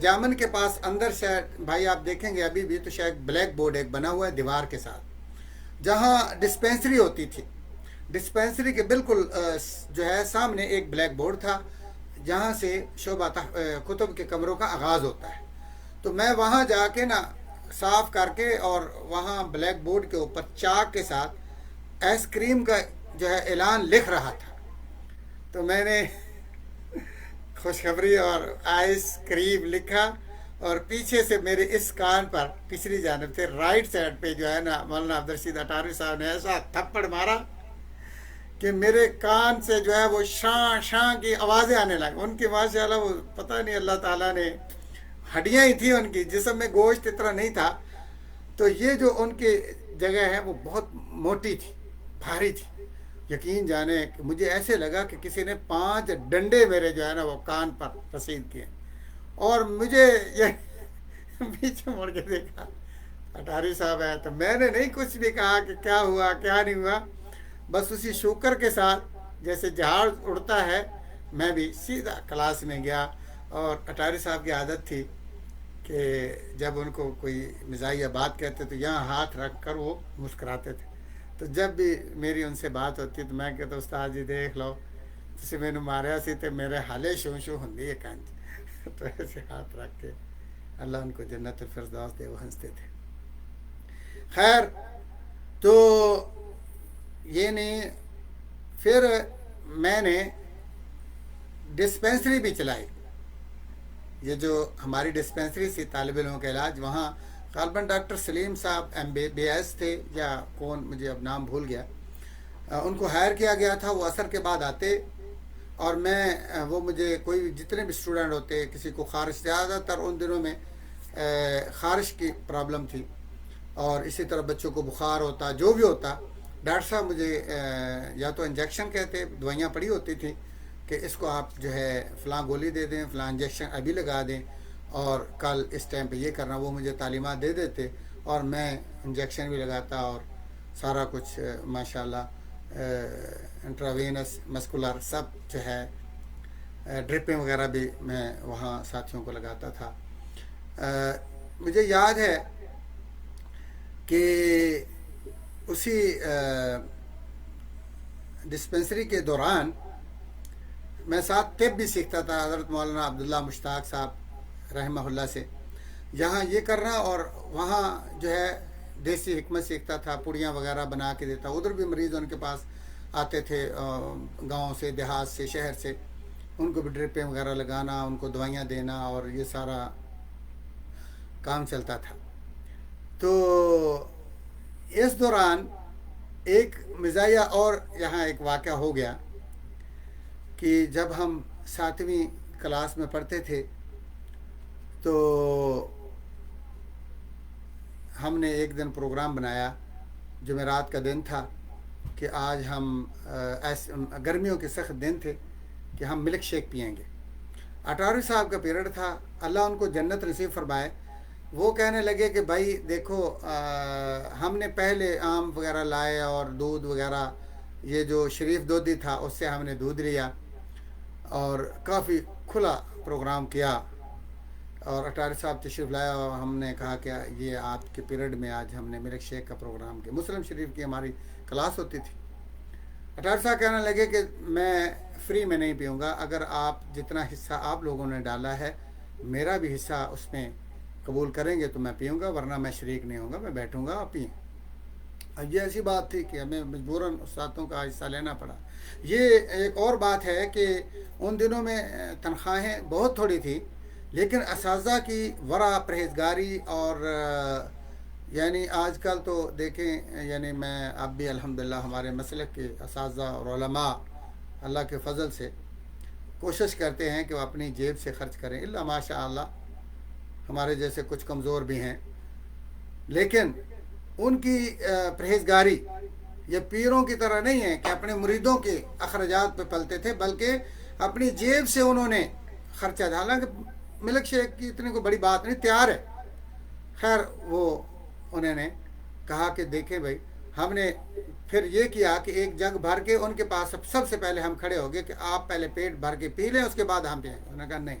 جامن کے پاس اندر شاید بھائی آپ دیکھیں گے ابھی بھی تو شاید بلیک بورڈ ایک بنا ہوا ہے دیوار کے ساتھ، جہاں ڈسپینسری ہوتی تھی، ڈسپینسری کے بالکل جو ہے سامنے ایک بلیک بورڈ تھا جہاں سے شعبہ کتب کے کمروں کا آغاز ہوتا ہے. تو میں وہاں جا کے نا صاف کر کے اور وہاں بلیک بورڈ کے اوپر چاک کے ساتھ آئس کریم کا جو ہے اعلان لکھ رہا تھا. تو میں نے خوشخبری اور آئس کریم لکھا، اور پیچھے سے میرے اس کان پر پچھلی جانب سے رائٹ سائڈ پہ جو ہے نا مولانا عبدالرشید اٹاری صاحب نے ایسا تھپڑ مارا کہ میرے کان سے جو ہے وہ شاں شاں کی آوازیں آنے لگیں. ان کی ماشاءاللہ وہ پتہ نہیں اللہ تعالیٰ نے ہڈیاں ہی تھیں، ان کی جسم میں گوشت اتنا نہیں تھا. تو یہ جو ان کی جگہ ہے وہ بہت موٹی تھی، بھاری تھی. یقین جانے کہ مجھے ایسے لگا کہ کسی نے 5 ڈنڈے میرے جو ہے نا وہ کان پر رسید کیے. اور مجھے یہ پیچھے مڑ کے دیکھا اٹاری صاحب ہے، تو میں نے نہیں کچھ بھی کہا کہ کیا ہوا کیا نہیں ہوا، بس اسی شکر کے ساتھ جیسے جہاز اڑتا ہے میں بھی سیدھا کلاس میں گیا. اور اٹاری صاحب کی عادت تھی کہ جب ان کو کوئی مزاحیہ بات کہتے تو یہاں ہاتھ رکھ کر وہ مسکراتے تھے. تو جب بھی میری ان سے بات ہوتی تو میں کہتا استاد جی دیکھ لو تسی مینوں ماریا سی تے میرے حالے شوں شوں ہوندی ہے کنج. تو ایسے ہاتھ رکھ کے اللہ ان کو جنت الفردوس دے وہ ہنستے تھے. خیر تو یہ نہیں، پھر میں نے ڈسپینسری بھی چلائی. یہ جو ہماری ڈسپینسری تھی طالب علموں کا علاج، وہاں غالباً ڈاکٹر سلیم صاحب MBBS تھے یا کون مجھے اب نام بھول گیا، ان کو ہائر کیا گیا تھا. وہ عصر کے بعد آتے اور میں وہ مجھے کوئی جتنے بھی اسٹوڈنٹ ہوتے کسی کو خارش، زیادہ تر ان دنوں میں خارش کی پرابلم تھی، اور اسی طرح بچوں کو بخار ہوتا جو بھی ہوتا، ڈاکٹر صاحب مجھے یا تو انجیکشن کہتے، دوائیاں پڑی ہوتی تھیں کہ اس کو آپ جو ہے فلاں گولی دے دیں، فلاں انجیکشن ابھی لگا دیں، اور کل اس ٹائم پہ یہ کرنا. وہ مجھے تعلیمات دے دیتے اور میں انجیکشن بھی لگاتا اور سارا کچھ ماشاءاللہ انٹراوینس مسکولر سب جو ہے ڈرپیں وغیرہ بھی میں وہاں ساتھیوں کو لگاتا تھا. مجھے یاد ہے کہ اسی ڈسپینسری کے دوران میں ساتھ طب بھی سیکھتا تھا حضرت مولانا عبداللہ مشتاق صاحب رحمہ اللہ سے. یہاں یہ کرنا اور وہاں جو ہے دیسی حکمت سیکھتا تھا، پوڑیاں وغیرہ بنا کے دیتا. ادھر بھی مریض ان کے پاس آتے تھے گاؤں سے، دیہات سے، شہر سے، ان کو بھی ڈرپیں وغیرہ لگانا، ان کو دوائیاں دینا، اور یہ سارا کام چلتا تھا. تو اس دوران ایک مزاحیہ اور یہاں ایک واقعہ ہو گیا کہ جب ہم 7ویں کلاس میں پڑھتے تھے تو ہم نے ایک دن پروگرام بنایا، جمعرات کا دن تھا، کہ آج ہم گرمیوں کے سخت دن تھے کہ ہم ملک شیک پئیں گے. اٹاری صاحب کا پیریڈ تھا، اللہ ان کو جنت نصیب فرمائے. وہ کہنے لگے کہ بھائی دیکھو ہم نے پہلے آم وغیرہ لائے اور دودھ وغیرہ، یہ جو شریف دودھی تھا اس سے ہم نے دودھ لیا اور کافی کھلا پروگرام کیا. اور اٹاری صاحب تشریف لایا اور ہم نے کہا کہ یہ آپ کے پیریڈ میں آج ہم نے ملک شیک کا پروگرام کیا. مسلم شریف کی ہماری کلاس ہوتی تھی. اٹاری صاحب کہنے لگے کہ میں فری میں نہیں پیوں گا، اگر آپ جتنا حصہ آپ لوگوں نے ڈالا ہے میرا بھی حصہ اس میں قبول کریں گے تو میں پیوں گا، ورنہ میں شریک نہیں ہوں گا، میں بیٹھوں گا آپ پئیں. اب یہ ایسی بات تھی کہ ہمیں مجبوراً استادوں کا حصہ لینا پڑا. یہ ایک اور بات ہے کہ ان دنوں میں تنخواہیں بہت تھوڑی تھی، لیکن اساتذہ کی ورع، پرہیزگاری، اور یعنی آج کل تو دیکھیں یعنی میں اب بھی الحمدللہ ہمارے مسلک کے اساتذہ اور علماء اللہ کے فضل سے کوشش کرتے ہیں کہ وہ اپنی جیب سے خرچ کریں، الا ماشاء اللہ ہمارے جیسے کچھ کمزور بھی ہیں. لیکن ان کی پرہیزگاری یہ پیروں کی طرح نہیں ہے کہ اپنے مریدوں کے اخراجات پہ پلتے تھے، بلکہ اپنی جیب سے انہوں نے خرچہ ڈالا. کہ ملک شیک کی اتنی کوئی بڑی بات نہیں، تیار ہے. خیر وہ انہوں نے کہا کہ دیکھیں بھائی، ہم نے پھر یہ کیا کہ ایک جگ بھر کے ان کے پاس سب سے پہلے ہم کھڑے ہو گئے کہ آپ پہلے پیٹ بھر کے پی لیں، اس کے بعد ہم پئیں. انہوں نے کہا نہیں.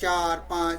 4-5,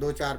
2-4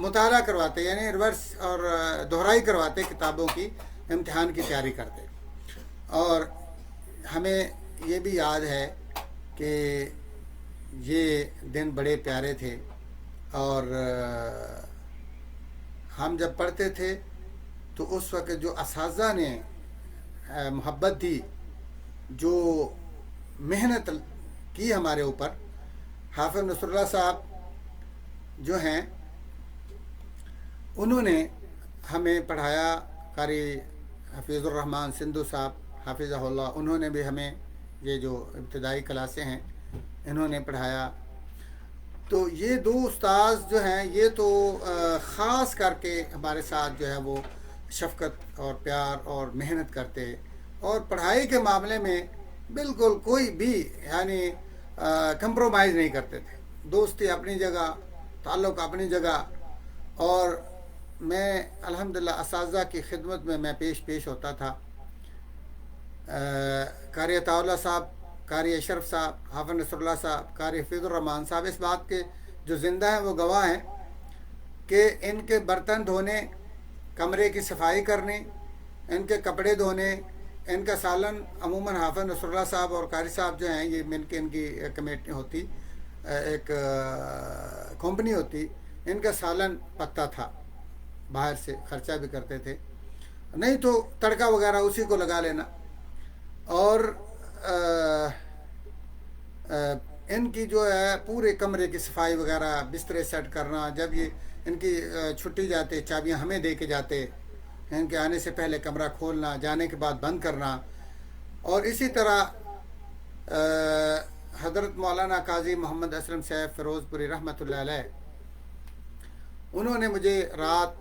مطالعہ کرواتے، یعنی ریورس اور دہرائی کرواتے کتابوں کی، امتحان کی تیاری کرتے. اور ہمیں یہ بھی یاد ہے کہ یہ دن بڑے پیارے تھے، اور ہم جب پڑھتے تھے تو اس وقت جو اساتذہ نے محبت دی، جو محنت کی ہمارے اوپر، حافظ نصر اللہ صاحب جو ہیں انہوں نے ہمیں پڑھایا. قاری حفیظ الرحمن سندھو صاحب حافظہ اللہ، انہوں نے بھی ہمیں یہ جو ابتدائی کلاسیں ہیں انہوں نے پڑھایا. تو یہ دو استاذ جو ہیں یہ تو خاص کر کے ہمارے ساتھ جو ہے وہ شفقت اور پیار اور محنت کرتے، اور پڑھائی کے معاملے میں بالکل کوئی بھی یعنی کمپرومائز نہیں کرتے تھے. دوستی اپنی جگہ، تعلق اپنی جگہ. اور میں الحمدللہ اساتذہ کی خدمت میں پیش ہوتا تھا. قاری عطا اللہ صاحب، قاری اشرف صاحب، حافظ نصر اللہ صاحب، قاری حفیظ الرحمان صاحب اس بات کے جو زندہ ہیں وہ گواہ ہیں کہ ان کے برتن دھونے، کمرے کی صفائی کرنے، ان کے کپڑے دھونے، ان کا سالن عموماً حافظ نصر اللہ صاحب اور قاری صاحب جو ہیں یہ مل کے ان کی کمیٹی ہوتی، ایک کمپنی ہوتی، ان کا سالن پکتا تھا. باہر سے خرچہ بھی کرتے تھے، نہیں تو تڑکا وغیرہ اسی کو لگا لینا. اور ان کی جو ہے پورے کمرے کی صفائی وغیرہ، بسترے سیٹ کرنا، جب یہ ان کی چھٹی جاتے چابیاں ہمیں دے کے جاتے، ان کے آنے سے پہلے کمرہ کھولنا، جانے کے بعد بند کرنا. اور اسی طرح حضرت مولانا قاضی محمد اسلم صاحب فیروز پوری رحمۃ اللہ علیہ، انہوں نے مجھے رات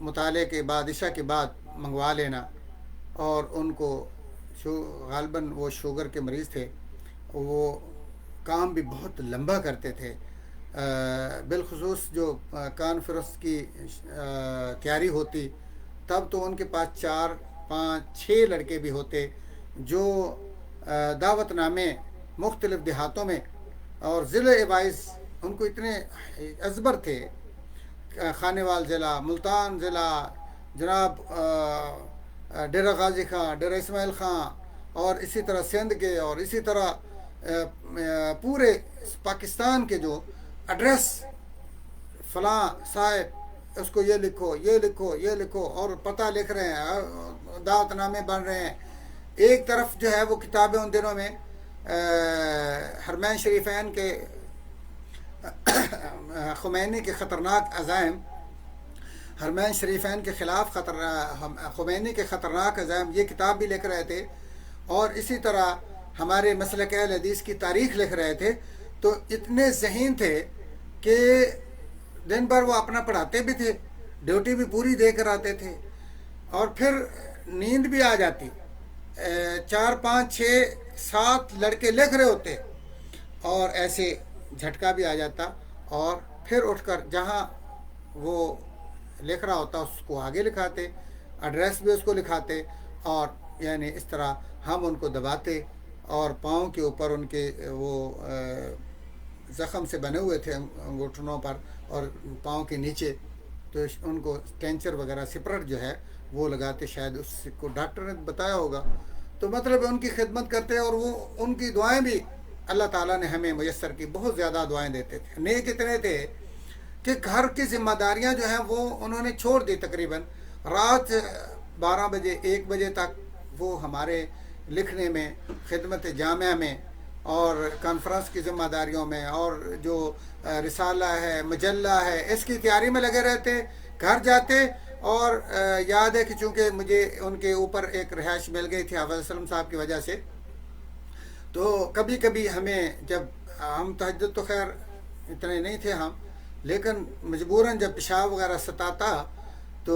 مطالعے کے بعد، عشاء کے بعد منگوا لینا. اور ان کو غالباً وہ شوگر کے مریض تھے، وہ کام بھی بہت لمبا کرتے تھے. بالخصوص جو کانفرنس کی تیاری ہوتی تب تو ان کے پاس 4 5 6 لڑکے بھی ہوتے جو دعوت نامے مختلف دیہاتوں میں اور ضلع وائز ان کو اتنے ازبر تھے. خانیوال ضلع، ملتان ضلع، جناب ڈیرہ غازی خان، ڈیرہ اسماعیل خان، اور اسی طرح سندھ کے، اور اسی طرح پورے پاکستان کے جو ایڈریس، فلاں صاحب اس کو یہ لکھو، یہ لکھو، یہ لکھو، اور پتہ لکھ رہے ہیں، دعوت نامے بن رہے ہیں. ایک طرف جو ہے وہ کتابیں ان دنوں میں حرمین شریفین کے خمینی کے خطرناک عزائم، حرمین شریفین کے خلاف خمینی کے خطرناک عزائم، یہ کتاب بھی لکھ رہے تھے. اور اسی طرح ہمارے مسلک اہل حدیث کی تاریخ لکھ رہے تھے. تو اتنے ذہین تھے کہ دن بھر وہ اپنا پڑھاتے بھی تھے، ڈیوٹی بھی پوری دے کر آتے تھے، اور پھر نیند بھی آ جاتی. 4 5 6 7 لڑکے لکھ رہے ہوتے اور ایسے جھٹکا بھی آ جاتا، اور پھر اٹھ کر جہاں وہ لکھ رہا ہوتا اس کو آگے لکھاتے، ایڈریس بھی اس کو لکھاتے. اور یعنی اس طرح ہم ان کو دباتے، اور پاؤں کے اوپر ان کے وہ زخم سے بنے ہوئے تھے گھٹنوں پر اور پاؤں کے نیچے، تو ان کو کینچر وغیرہ سپرٹ جو ہے وہ لگاتے، شاید اس کو ڈاکٹر نے بتایا ہوگا. تو مطلب ان کی خدمت کرتے، اور وہ ان کی دعائیں بھی اللہ تعالیٰ نے ہمیں میسر کی. بہت زیادہ دعائیں دیتے تھے. نیک اتنے تھے کہ گھر کی ذمہ داریاں جو ہیں وہ انہوں نے چھوڑ دی. تقریباً رات 12 بجے 1 بجے تک وہ ہمارے لکھنے میں، خدمت جامعہ میں، اور کانفرنس کی ذمہ داریوں میں، اور جو رسالہ ہے، مجلہ ہے، اس کی تیاری میں لگے رہتے. گھر جاتے، اور یاد ہے کہ چونکہ مجھے ان کے اوپر ایک رہائش مل گئی تھی حافظ اسلم صاحب کی وجہ سے، تو کبھی کبھی ہمیں، جب ہم تہجد تو خیر اتنے نہیں تھے ہم، لیکن مجبوراً جب پیشاب وغیرہ ستاتا تو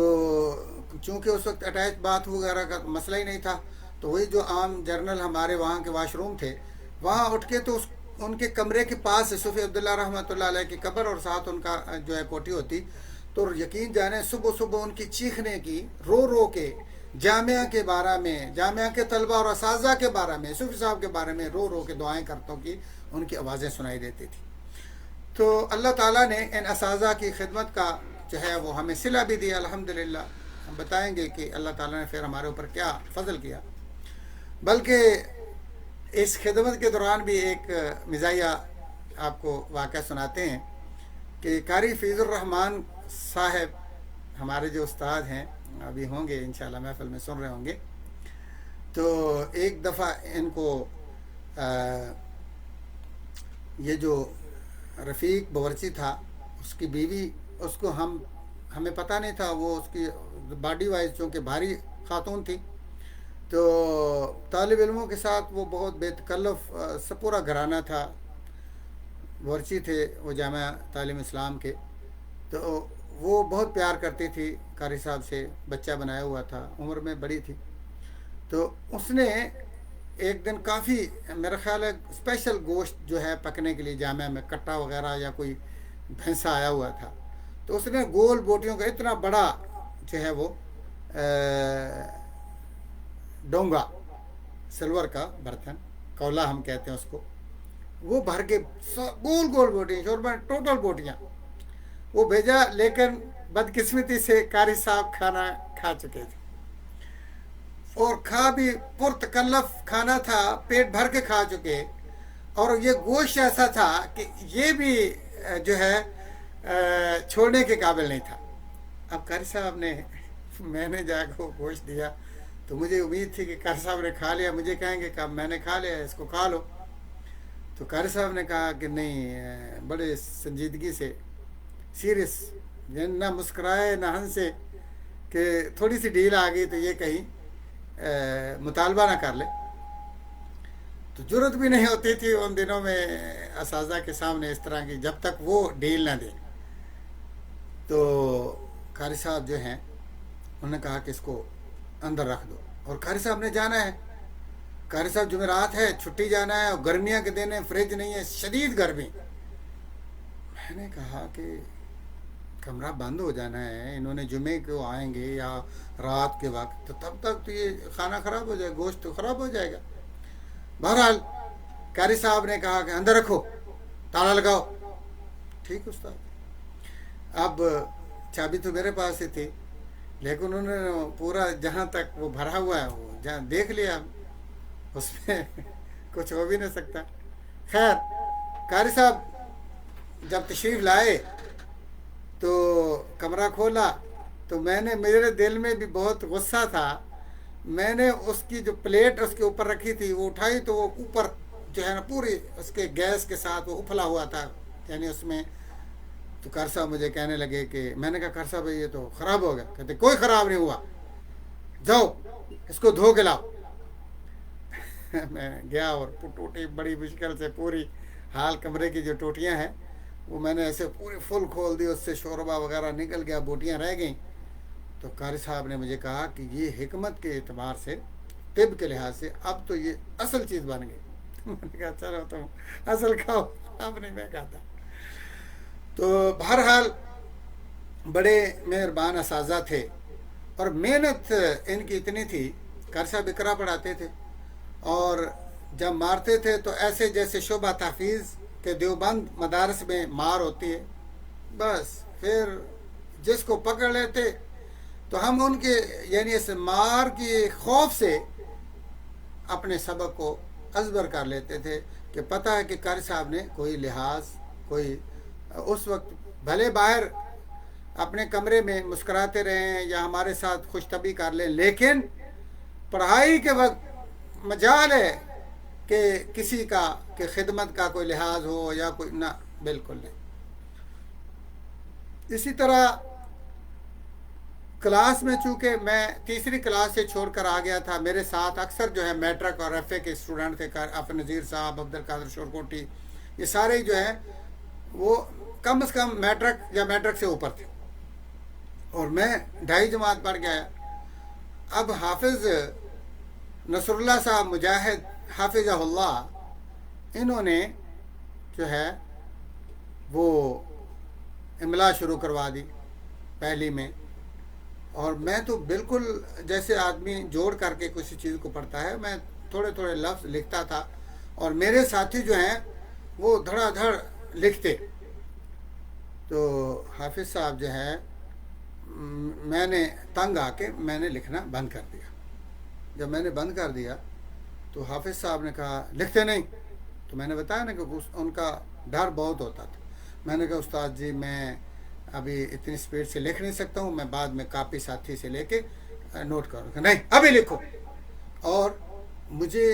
چونکہ اس وقت اٹیچ باتھ وغیرہ کا مسئلہ ہی نہیں تھا، تو وہی جو عام جرنل ہمارے وہاں کے واش روم تھے، وہاں اٹھ کے تو ان کے کمرے کے پاس صوفی عبداللہ رحمۃ اللہ علیہ کی قبر، اور ساتھ ان کا جو ہے کوٹھی ہوتی. تو یقین جانے صبح صبح ان کی چیخنے کی، رو رو کے جامعہ کے بارے میں، جامعہ کے طلبہ اور اساتذہ کے بارے میں، صوفی صاحب کے بارے میں رو رو کے دعائیں کرتوں کی ان کی آوازیں سنائی دیتی تھی. تو اللہ تعالیٰ نے ان اساتذہ کی خدمت کا جو ہے وہ ہمیں صلہ بھی دیا الحمدللہ. ہم بتائیں گے کہ اللہ تعالیٰ نے پھر ہمارے اوپر کیا فضل کیا. بلکہ اس خدمت کے دوران بھی ایک مزاحیہ آپ کو واقعہ سناتے ہیں کہ قاری فیض الرحمان صاحب ہمارے جو استاد ہیں ابھی ہوں گے انشاءاللہ محفل میں سن رہے ہوں گے. تو ایک دفعہ ان کو یہ جو رفیق باورچی تھا اس کی بیوی، اس کو ہمیں پتہ نہیں تھا، وہ اس کی باڈی وائز چونکہ بھاری خاتون تھی، تو طالب علموں کے ساتھ وہ بہت بے تکلف پورا گھرانہ تھا. باورچی تھے وہ جامعہ تعلیم اسلام کے. تو وہ بہت پیار کرتی تھی قاری صاحب سے، بچہ بنایا ہوا تھا، عمر میں بڑی تھی. تو اس نے ایک دن کافی میرا خیال ہے اسپیشل گوشت جو ہے پکنے کے لیے جامعہ میں کٹا وغیرہ یا کوئی بھینسا آیا ہوا تھا، تو اس نے گول بوٹیوں کا اتنا بڑا جو ہے وہ ڈونگا، سلور کا برتن، کولا ہم کہتے ہیں اس کو، وہ بھر کے گول گول بوٹیاں، شوربہ ٹوٹل بوٹیاں وہ بھیجا. لیکن بدقسمتی سے قاری صاحب کھانا کھا چکے تھے، اور کھا بھی پرتکلف کھانا تھا، پیٹ بھر کے کھا چکے، اور یہ گوشت ایسا تھا کہ یہ بھی جو ہے چھوڑنے کے قابل نہیں تھا. اب قاری صاحب نے، میں نے جا کے وہ گوشت دیا تو مجھے امید تھی کہ قاری صاحب نے کھا لیا، مجھے کہیں گے کہ میں نے کھا لیا، اس کو کھا لو. تو قاری صاحب نے کہا کہ نہیں، بڑے سنجیدگی سے، سیریس، نہ مسکرائے نہ ہنسے کہ تھوڑی سی ڈھیل آ گئی تو یہ کہیں مطالبہ نہ کر لے. تو جرت بھی نہیں ہوتی تھی ان دنوں میں اساتذہ کے سامنے اس طرح کی، جب تک وہ ڈھیل نہ دے. تو قاری صاحب جو ہیں انہوں نے کہا کہ اس کو اندر رکھ دو، اور قاری صاحب نے جانا ہے. قاری صاحب جمعرات ہے، چھٹی جانا ہے، اور گرمیاں کے دن ہیں، فریج نہیں ہے، شدید گرمی. میں نے کہا کہ کمرہ بند ہو جانا ہے، انہوں نے جمعے کو آئیں گے یا رات کے وقت، تو تب تک تو یہ کھانا خراب ہو جائے گا، گوشت تو خراب ہو جائے گا. بہرحال قاری صاحب نے کہا کہ اندر رکھو، تالا لگاؤ. ٹھیک استاد. اب چابی تو میرے پاس ہی تھی، لیکن انہوں نے پورا جہاں تک وہ بھرا ہوا ہے وہ جہاں دیکھ لیا، اس میں کچھ ہو بھی نہیں سکتا. خیر، قاری صاحب جب تشریف لائے تو کمرہ کھولا، تو میں نے، میرے دل میں بھی بہت غصہ تھا، میں نے اس کی جو پلیٹ اس کے اوپر رکھی تھی وہ اٹھائی، تو وہ اوپر جو ہے نا پوری اس کے گیس کے ساتھ وہ ابلا ہوا تھا، یعنی اس میں. تو قاری صاحب مجھے کہنے لگے کہ، میں نے کہا قاری صاحب یہ تو خراب ہو گیا. کہتے کوئی خراب نہیں ہوا، جاؤ اس کو دھو کے لاؤ. میں گیا اور ٹوٹی بڑی مشکل سے پوری حال کمرے کی جو ٹوٹیاں ہیں وہ میں نے ایسے پوری فل کھول دی، اس سے شوربہ وغیرہ نکل گیا، بوٹیاں رہ گئیں. تو قاری صاحب نے مجھے کہا کہ یہ حکمت کے اعتبار سے، طب کے لحاظ سے اب تو یہ اصل چیز بن گئی. میں نے کہا چلو تم اصل کھاؤ، اب نہیں میں کہتا. تو بہرحال بڑے مہربان اساتذہ تھے، اور محنت ان کی اتنی تھی. قاری صاحب اقرا پڑھاتے تھے، اور جب مارتے تھے تو ایسے جیسے شعبہ تحفیظ کے دیوبند مدارس میں مار ہوتی ہے، بس پھر جس کو پکڑ لیتے تو ہم ان کے یعنی اس مار کی خوف سے اپنے سبق کو ازبر کر لیتے تھے کہ پتہ ہے کہ قاری صاحب نے کوئی لحاظ، کوئی اس وقت بھلے باہر اپنے کمرے میں مسکراتے رہیں یا ہمارے ساتھ خوش طبعی کر لیں، لیکن پڑھائی کے وقت مجال ہے کہ کسی کا کہ خدمت کا کوئی لحاظ ہو یا کوئی، نہ، بالکل نہیں. اسی طرح کلاس میں، چونکہ میں تیسری کلاس سے چھوڑ کر آ گیا تھا، میرے ساتھ اکثر جو ہے میٹرک اور ایف اے کے اسٹوڈنٹ تھے، آفر نذیر صاحب، عبد القادر شورکوٹی، یہ سارے جو ہیں وہ کم از کم میٹرک یا میٹرک سے اوپر تھے، اور میں 2.5 جماعت پڑھ گیا. اب حافظ نصر اللہ صاحب مجاہد حافظہ اللہ، انہوں نے جو ہے وہ املا شروع کروا دی پہلی میں، اور میں تو بالکل جیسے آدمی جوڑ کر کے کسی چیز کو پڑھتا ہے، میں تھوڑے تھوڑے لفظ لکھتا تھا، اور میرے ساتھی جو ہیں وہ دھڑا دھڑ لکھتے. تو حافظ صاحب جو ہے میں نے تنگ آ کے میں نے لکھنا بند کر دیا. جب میں نے بند کر دیا تو حافظ صاحب نے کہا لکھتے نہیں. تو میں نے بتایا نا کہ ان کا ڈر بہت ہوتا تھا. میں نے کہا استاد جی میں ابھی اتنی اسپیڈ سے لکھ نہیں سکتا ہوں, میں بعد میں کاپی ساتھی سے لے کے نوٹ کروں. نہیں ابھی لکھو. اور مجھے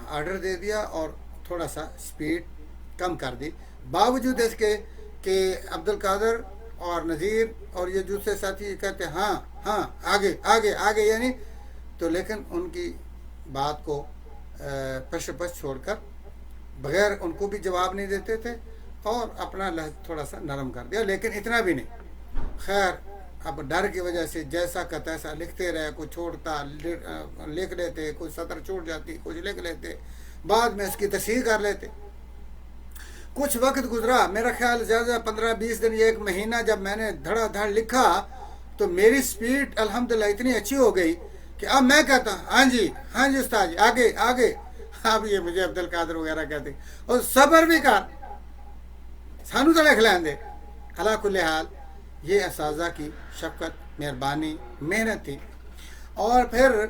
آرڈر دے دیا اور تھوڑا سا اسپیڈ کم کر دی, باوجود اس کے کہ عبد القادر اور نذیر اور یہ دوسرے ساتھی کہتے ہاں ہاں آگے آگے آگے, یعنی تو لیکن ان کی بات کو پش پش چھوڑ کر بغیر ان کو بھی جواب نہیں دیتے تھے اور اپنا لہجہ تھوڑا سا نرم کر دیا, لیکن اتنا بھی نہیں. خیر اب ڈر کی وجہ سے جیسا کا تیسا لکھتے رہے, کوئی چھوڑتا لکھ لیتے, کوئی سطر چھوٹ جاتی, کچھ لکھ لیتے, بعد میں اس کی تصحیح کر لیتے. کچھ وقت گزرا, میرا خیال زیادہ 15-20 دن یا 1 مہینہ, جب میں نے دھڑا دھڑ لکھا تو میری سپیڈ الحمدللہ اتنی اچھی ہو گئی کہ اب میں کہتا ہوں ہاں جی استاد جی آگے آگے. اب یہ مجھے عبد القادر وغیرہ کہتے اور صبر بھی کر سانو تو لکھ لیں دے. علا کل حال یہ اساتذہ کی شفقت, مہربانی, محنت تھی. اور پھر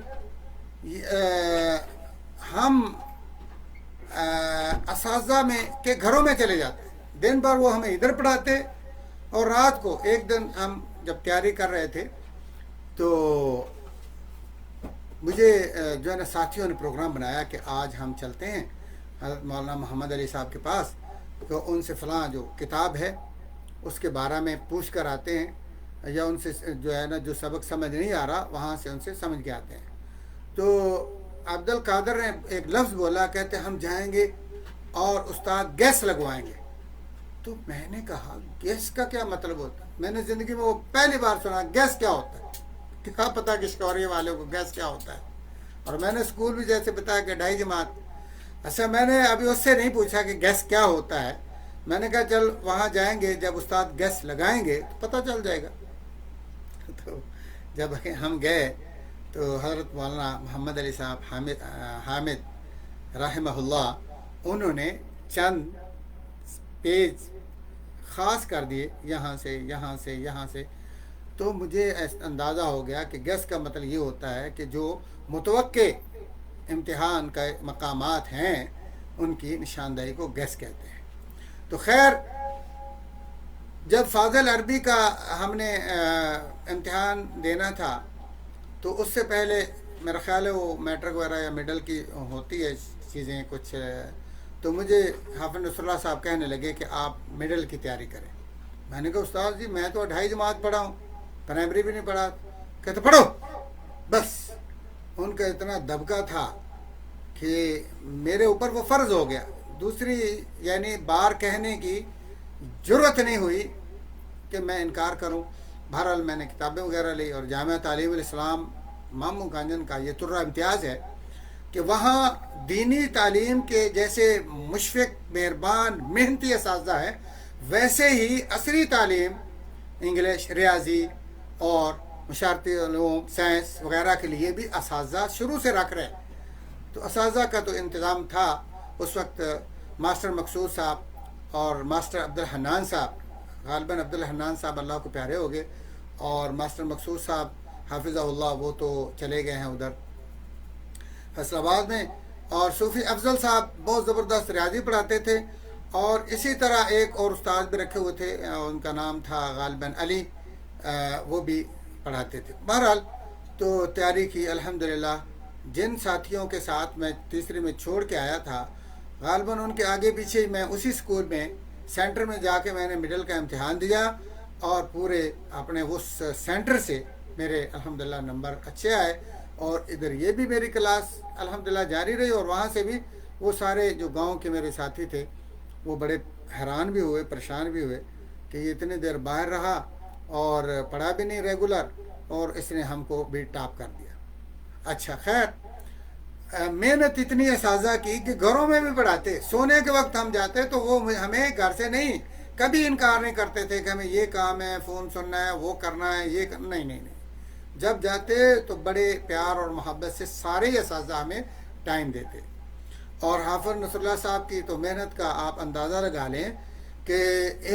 ہم اساتذہ میں کے گھروں میں چلے جاتے, دن بھر وہ ہمیں ادھر پڑھاتے اور رات کو ایک دن ہم جب تیاری کر رہے تھے تو مجھے جو ہے نا ساتھیوں نے پروگرام بنایا کہ آج ہم چلتے ہیں حضرت مولانا محمد علی صاحب کے پاس, تو ان سے فلاں جو کتاب ہے اس کے بارے میں پوچھ کر آتے ہیں, یا ان سے جو ہے نا جو سبق سمجھ نہیں آ رہا وہاں سے ان سے سمجھ کے آتے ہیں. تو عبد القادر نے ایک لفظ بولا, کہتے ہم جائیں گے اور استاد گیس لگوائیں گے. تو میں نے کہا گیس کا کیا مطلب ہوتا ہے؟ میں نے زندگی میں وہ پہلی بار سنا گیس کیا ہوتا ہے, کیا پتا کہ شکوری والوں کو گیس کیا ہوتا ہے. اور میں نے اسکول بھی جیسے بتایا کہ 2.5 جماعت, اچھا میں نے ابھی اس سے نہیں پوچھا کہ گیس کیا ہوتا ہے. میں نے کہا چل وہاں جائیں گے, جب استاد گیس لگائیں گے تو پتہ چل جائے گا. تو جب ہم گئے تو حضرت مولانا محمد علی صاحب حامد رحمہ اللہ, انہوں نے چند پیج خاص کر دیے یہاں سے یہاں سے یہاں سے. تو مجھے اندازہ ہو گیا کہ گیس کا مطلب یہ ہوتا ہے کہ جو متوقع امتحان کا مقامات ہیں ان کی نشاندہی کو گیس کہتے ہیں. تو خیر جب فاضل عربی کا ہم نے امتحان دینا تھا تو اس سے پہلے میرا خیال ہے وہ میٹرک وغیرہ یا مڈل کی ہوتی ہے چیزیں کچھ, تو مجھے حافظ نصر اللہ صاحب کہنے لگے کہ آپ مڈل کی تیاری کریں. میں نے کہا استاد جی میں تو 2.5 جماعت پڑھا ہوں, پرائمری بھی نہیں پڑھا. کہتے پڑھو بس. ان کا اتنا دبکا تھا کہ میرے اوپر وہ فرض ہو گیا, دوسری یعنی بار کہنے کی ضرورت نہیں ہوئی کہ میں انکار کروں. بہرحال میں نے کتابیں وغیرہ لی اور جامعہ تعلیم الاسلام ماموں گانجن کا یہ ترہ امتیاز ہے کہ وہاں دینی تعلیم کے جیسے مشفق, مہربان, محنتی اساتذہ ہیں, ویسے ہی عصری تعلیم انگلش, ریاضی اور مشارتی علوم, سائنس وغیرہ کے لیے بھی اساتذہ شروع سے رکھ رہے. تو اساتذہ کا تو انتظام تھا اس وقت. ماسٹر مقصود صاحب اور ماسٹر عبد الحنان صاحب, غالباً عبد الحنان صاحب اللہ کو پیارے ہو گئے, اور ماسٹر مقصود صاحب حافظہ اللہ وہ تو چلے گئے ہیں ادھر فیصل آباد میں. اور صوفی افضل صاحب بہت زبردست ریاضی پڑھاتے تھے, اور اسی طرح ایک اور استاد بھی رکھے ہوئے تھے, ان کا نام تھا غالباً علی, وہ بھی پڑھاتے تھے. بہرحال تو تیاری کی الحمدللہ. جن ساتھیوں کے ساتھ میں تیسری میں چھوڑ کے آیا تھا غالباً ان کے آگے پیچھے میں اسی اسکول میں سینٹر میں جا کے میں نے مڈل کا امتحان دیا, اور پورے اپنے اس سینٹر سے میرے الحمدللہ نمبر اچھے آئے. اور ادھر یہ بھی میری کلاس الحمدللہ جاری رہی, اور وہاں سے بھی وہ سارے جو گاؤں کے میرے ساتھی تھے وہ بڑے حیران بھی ہوئے, پریشان بھی ہوئے کہ یہ اتنی دیر باہر رہا اور پڑھا بھی نہیں ریگولر, اور اس نے ہم کو بھی ٹاپ کر دیا. اچھا خیر محنت اتنی اساتذہ کی کہ گھروں میں بھی پڑھاتے. سونے کے وقت ہم جاتے تو وہ ہمیں گھر سے نہیں کبھی انکار نہیں کرتے تھے کہ ہمیں یہ کام ہے, فون سننا ہے, وہ کرنا ہے, یہ کرنا. نہیں. جب جاتے تو بڑے پیار اور محبت سے سارے اساتذہ ہمیں ٹائم دیتے. اور حافظ نصر اللہ صاحب کی تو محنت کا آپ اندازہ لگا لیں کہ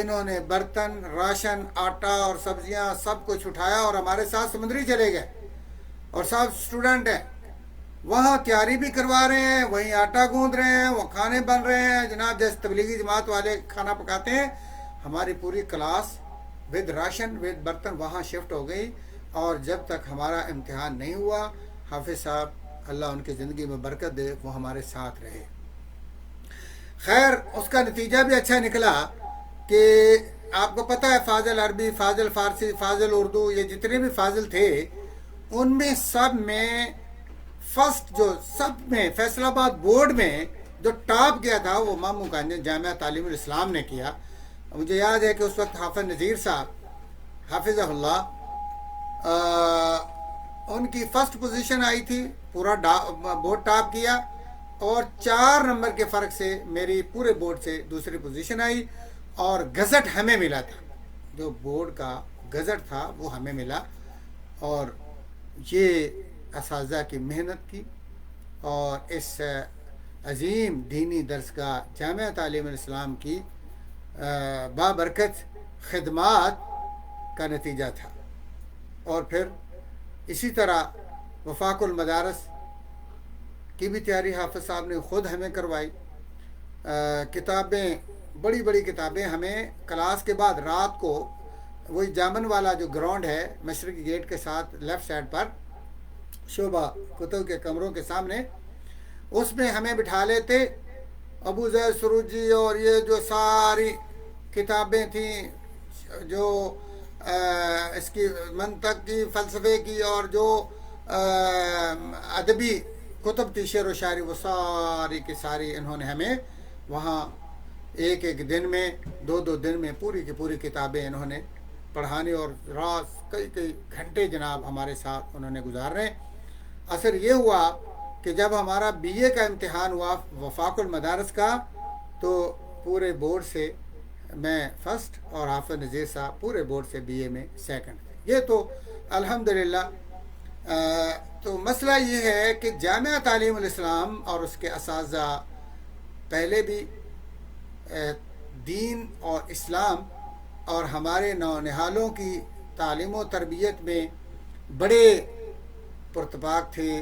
انہوں نے برتن، راشن، آٹا اور سبزیاں سب کچھ اٹھایا اور ہمارے ساتھ سمندری چلے گئے، اور سب اسٹوڈنٹ ہیں وہاں تیاری بھی کروا رہے ہیں، وہیں آٹا گوندھ رہے ہیں، وہ کھانے بن رہے ہیں جناب، جیسے تبلیغی جماعت والے کھانا پکاتے ہیں۔ ہماری پوری کلاس ود راشن ود برتن وہاں شفٹ ہو گئی، اور جب تک ہمارا امتحان نہیں ہوا، حافظ صاحب اللہ ان کی زندگی میں برکت دے، وہ ہمارے ساتھ رہے۔ خیر اس کا نتیجہ بھی اچھا نکلا کہ آپ کو پتہ ہے فاضل عربی، فاضل فارسی، فاضل اردو، یہ جتنے بھی فاضل تھے ان میں سب میں فرسٹ، جو سب میں فیصل آباد بورڈ میں جو ٹاپ کیا تھا وہ ماموں کا جامعہ تعلیم الاسلام نے کیا۔ مجھے یاد ہے کہ اس وقت حافظ نذیر صاحب حافظہ اللہ ان کی فرسٹ پوزیشن آئی تھی، پورا بورڈ ٹاپ کیا، اور 4 نمبر کے فرق سے میری پورے بورڈ سے دوسری پوزیشن آئی، اور گزٹ ہمیں ملا تھا، جو بورڈ کا گزٹ تھا وہ ہمیں ملا۔ اور یہ اساتذہ کی محنت کی اور اس عظیم دینی درسگاہ جامعہ تعلیم الاسلام کی بابرکت خدمات کا نتیجہ تھا۔ اور پھر اسی طرح وفاق المدارس کی بھی تیاری حافظ صاحب نے خود ہمیں کروائی۔ کتابیں، بڑی بڑی کتابیں ہمیں کلاس کے بعد رات کو، وہی جامن والا جو گراؤنڈ ہے مشرقی گیٹ کے ساتھ لیفٹ سائڈ پر، شعبہ کتب کے کمروں کے سامنے، اس میں ہمیں بٹھا لیتے، ابو زید سروجی اور یہ جو ساری کتابیں تھیں جو اس کی منطق کی، فلسفے کی، اور جو ادبی کتب تھی، شعر و شاعری، وہ ساری کی ساری انہوں نے ہمیں وہاں ایک ایک دن میں، 2 دن میں پوری کی پوری کتابیں انہوں نے پڑھانے، اور رات کئی گھنٹے جناب ہمارے ساتھ انہوں نے گزارنے۔ اثر یہ ہوا کہ جب ہمارا بی اے کا امتحان ہوا وفاق المدارس کا، تو پورے بورڈ سے میں فرسٹ اور حافظ نذیر صاحب پورے بورڈ سے بی اے میں سیکنڈ۔ یہ تو الحمدللہ۔ تو مسئلہ یہ ہے کہ جامعہ تعلیم الاسلام اور اس کے اساتذہ پہلے بھی دین اور اسلام اور ہمارے نونہالوں کی تعلیم و تربیت میں بڑے پرتپاک تھے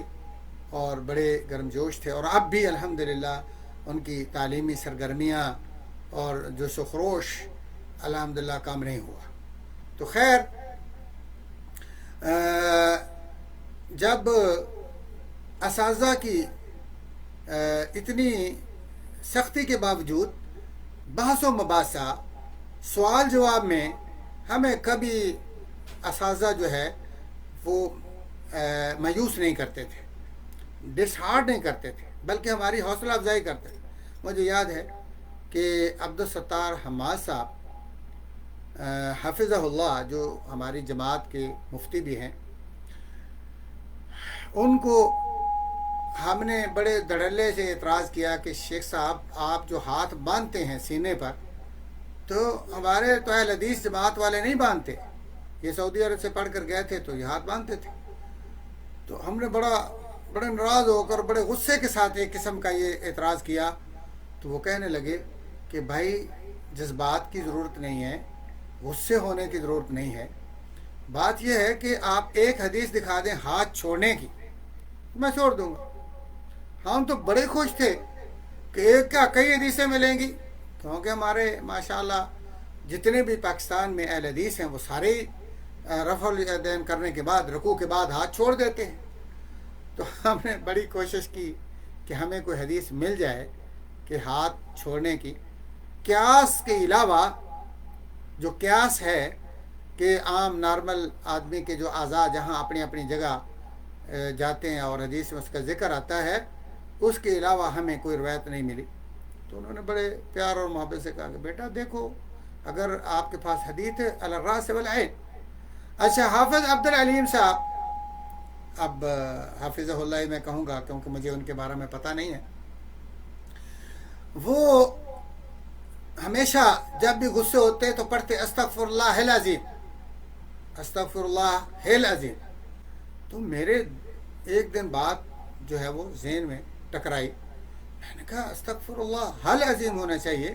اور بڑے گرمجوش تھے، اور اب بھی الحمدللہ ان کی تعلیمی سرگرمیاں اور جوش و خروش الحمدللہ کم نہیں ہوا۔ تو خیر جب اساتذہ کی اتنی سختی کے باوجود بحث و مباحثہ، سوال جواب میں ہمیں کبھی اساتذہ جو ہے وہ مایوس نہیں کرتے تھے، ڈس ہارڈ نہیں کرتے تھے، بلکہ ہماری حوصلہ افزائی کرتے تھے۔ مجھے یاد ہے کہ عبدالستار حماد صاحب حفظہ اللہ، جو ہماری جماعت کے مفتی بھی ہیں، ان کو ہم نے بڑے دھڑلے سے اعتراض کیا کہ شیخ صاحب آپ جو ہاتھ باندھتے ہیں سینے پر، تو ہمارے تو اہل حدیث جماعت والے نہیں باندھتے، یہ سعودی عرب سے پڑھ کر گئے تھے تو یہ ہاتھ باندھتے تھے۔ تو ہم نے بڑے ناراض ہو کر بڑے غصے کے ساتھ ایک قسم کا یہ اعتراض کیا۔ تو وہ کہنے لگے کہ بھائی جذبات کی ضرورت نہیں ہے، غصے ہونے کی ضرورت نہیں ہے، بات یہ ہے کہ آپ ایک حدیث دکھا دیں ہاتھ چھوڑنے کی، میں چھوڑ دوں گا۔ ہم تو بڑے خوش تھے کہ ایک کیا کئی حدیثیں ملیں گی، کیونکہ ہمارے ماشاءاللہ جتنے بھی پاکستان میں اہل حدیث ہیں وہ سارے رفع الیدین کرنے کے بعد، رکوع کے بعد ہاتھ چھوڑ دیتے ہیں۔ تو ہم نے بڑی کوشش کی کہ ہمیں کوئی حدیث مل جائے کہ ہاتھ چھوڑنے کی، قیاس کے علاوہ، جو قیاس ہے کہ عام نارمل آدمی کے جو اعضاء جہاں اپنی اپنی جگہ جاتے ہیں اور حدیث میں اس کا ذکر آتا ہے، اس کے علاوہ ہمیں کوئی روایت نہیں ملی۔ تو انہوں نے بڑے پیار اور محبت سے کہا کہ بیٹا دیکھو، اگر آپ کے پاس حدیث ہے الراس والعین۔ اچھا، حافظ عبدالعلیم صاحب، اب حافظہ اللہ میں کہوں گا کیونکہ مجھے ان کے بارے میں پتہ نہیں ہے، وہ ہمیشہ جب بھی غصے ہوتے تو پڑھتے استغفر اللہ العظیم، استغفر اللہ العظیم۔ تو میرے ایک دن بعد جو ہے وہ ذہن میں ٹکرائی، میں نے کہا استغفر اللہ العظیم ہونا چاہیے،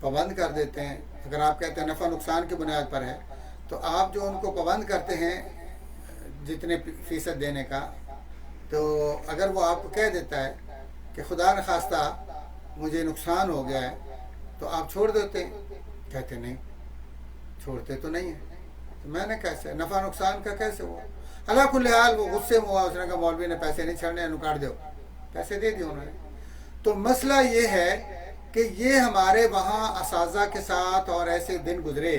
پابند کر دیتے ہیں. اگر آپ کہتے ہیں نفع نقصان کی بنیاد پر ہے تو آپ جو ان کو پابند کرتے ہیں جتنے فیصد دینے کا، تو اگر وہ آپ کو کہہ دیتا ہے کہ خدا نخواستہ مجھے نقصان ہو گیا ہے تو آپ چھوڑ دیتے ہیں؟ کہتے نہیں، چھوڑتے تو نہیں ہیں. تو میں نے کیسے نفع نقصان کا کیسے ہوا؟ اللہ کل حال وہ غصے میں ہوا، اس نے کہا مولوی نے پیسے نہیں چھڑنے، نکاٹ دو. پیسے دے دیے انہوں نے. تو مسئلہ یہ ہے کہ یہ ہمارے وہاں اساتذہ کے ساتھ اور ایسے دن گزرے،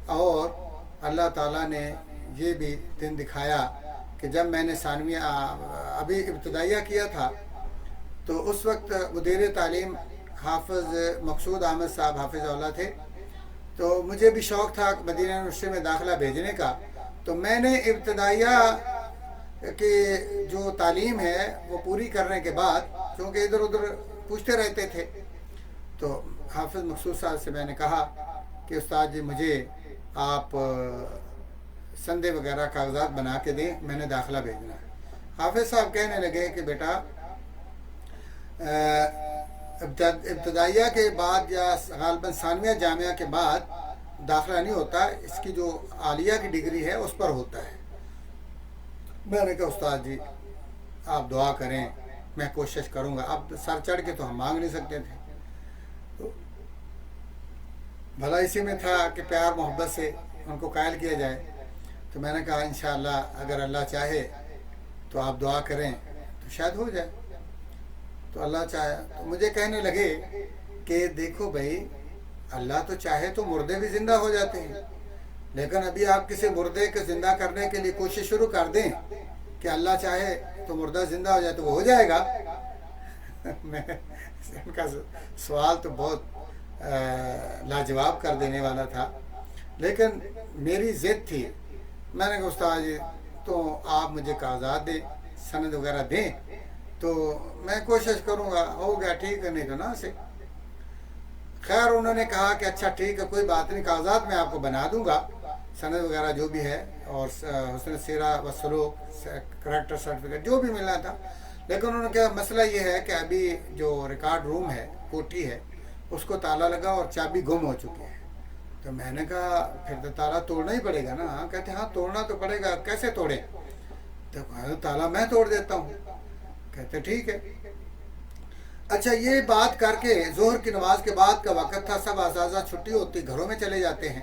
اور اللہ تعالیٰ نے یہ بھی دن دکھایا کہ جب میں نے ثانویہ ابھی ابتدائیہ کیا تھا تو اس وقت مدیر تعلیم حافظ مقصود احمد صاحب حافظ اللہ تھے. تو مجھے بھی شوق تھا مدینہ یونیورسٹی میں داخلہ بھیجنے کا. تو میں نے ابتدائیہ کی جو تعلیم ہے وہ پوری کرنے کے بعد، کیونکہ ادھر ادھر پوچھتے رہتے تھے، تو حافظ مقصود صاحب سے میں نے کہا کہ استاد جی مجھے آپ سندے وغیرہ کاغذات بنا کے دیں، میں نے داخلہ بھیجنا ہے. حافظ صاحب کہنے لگے کہ بیٹا ابتدائیہ کے بعد یا غالباً ثانویہ جامعہ کے بعد داخلہ نہیں ہوتا، اس کی جو عالیہ کی ڈگری ہے اس پر ہوتا ہے. میں نے کہا استاد جی آپ دعا کریں، میں کوشش کروں گا. اب سر چڑھ کے تو ہم مانگ نہیں سکتے تھے، تو بھلا اسی میں تھا کہ پیار محبت سے ان کو قائل کیا جائے. تو میں نے کہا انشاءاللہ اگر اللہ چاہے تو آپ دعا کریں تو شاید ہو جائے. تو اللہ چاہے. تو مجھے کہنے لگے کہ دیکھو بھائی اللہ تو چاہے تو مردے بھی زندہ ہو جاتے ہیں، لیکن ابھی آپ کسی مردے کو زندہ کرنے کے لیے کوشش شروع کر دیں کہ اللہ چاہے تو مردہ زندہ ہو جائے تو وہ ہو جائے گا. میں ان کا سوال تو بہت لاجواب کر دینے والا تھا، لیکن میری ضد تھی. میں نے کہا استاد جی تو آپ مجھے کاغذات دیں، سند وغیرہ دیں تو میں کوشش کروں گا، ہو گیا ٹھیک ہے، نہیں تو نہ سے. خیر انہوں نے کہا کہ اچھا ٹھیک ہے کوئی بات نہیں، کاغذات میں آپ کو بنا دوں گا، سند وغیرہ جو بھی ہے اور حسن سیرہ و سلوک کریکٹر سرٹیفکیٹ جو بھی ملنا تھا. لیکن انہوں نے کہا مسئلہ یہ ہے کہ ابھی جو ریکارڈ روم ہے، کوٹھی ہے، اس کو تالا لگا اور چابی گم ہو چکی ہے. تو میں نے کہا پھر تو تالا توڑنا ہی پڑے گا نا. کہتے ہاں توڑنا تو پڑے گا، کیسے توڑے؟ تو تالا میں توڑ دیتا ہوں. کہتے ٹھیک ہے. اچھا یہ بات کر کے ظہر کی نماز کے بعد کا وقت تھا، سب اساتذہ چھٹی ہوتی گھروں میں چلے جاتے ہیں.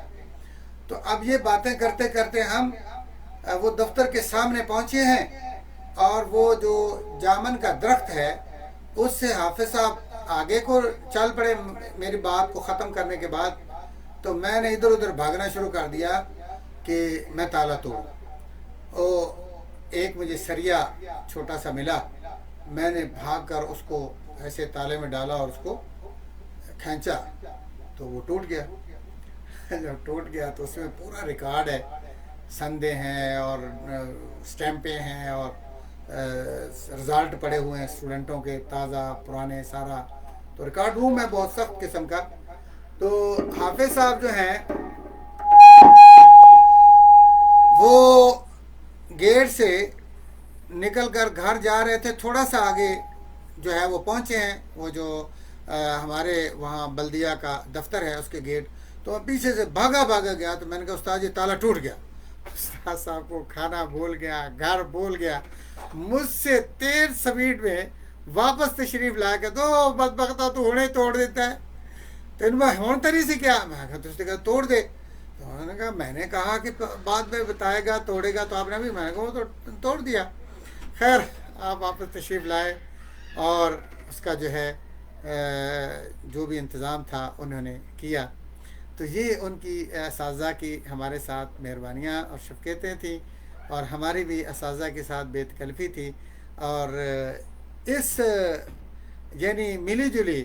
تو اب یہ باتیں کرتے کرتے ہم وہ دفتر کے سامنے پہنچے ہیں، اور وہ جو جامن کا درخت ہے اس سے حافظ صاحب آگے کو چل پڑے میری بات کو ختم کرنے کے بعد. تو میں نے ادھر ادھر بھاگنا شروع کر دیا کہ میں تالا توڑوں. ایک مجھے سریا چھوٹا سا ملا، میں نے بھاگ کر اس کو ایسے تالے میں ڈالا اور اس کو کھینچا تو وہ ٹوٹ گیا. جب ٹوٹ گیا تو اس میں پورا ریکارڈ ہے، سندے ہیں اور سٹیمپیں ہیں اور رزالٹ پڑے ہوئے ہیں اسٹوڈنٹوں کے تازہ پرانے سارا. تو ریکارڈ روم ہے بہت سخت قسم کا. تو حافظ صاحب جو ہیں وہ گیٹ سے نکل کر گھر جا رہے تھے، تھوڑا سا آگے جو ہے وہ پہنچے ہیں، وہ جو ہمارے وہاں بلدیہ کا دفتر ہے اس کے گیٹ. تو میں پیچھے سے بھاگا گیا. تو میں نے کہا استاد جی تالا ٹوٹ گیا. استاد صاحب کو کھانا بھول گیا، گھر بھول گیا، مجھ سے تیز سپیڈ میں واپس تشریف لا کے تو بدبختہ تو ہونے توڑ دیتا ہے. تو ان میں ہون تری سے کیا؟ میں کہا تو اس نے کہا توڑ دے. تو انہوں نے کہا میں نے کہا کہ بعد میں بتائے گا توڑے گا، تو آپ نے بھی، میں نے کہا وہ تو توڑ دیا. خیر آپ واپس تشریف لائے اور اس کا جو ہے جو بھی انتظام تھا انہوں نے کیا. تو یہ ان کی اساتذہ کی ہمارے ساتھ مہربانیاں اور شفقتیں تھیں، اور ہماری بھی اساتذہ کے ساتھ بے تکلفی تھی. اور اس یعنی ملی جلی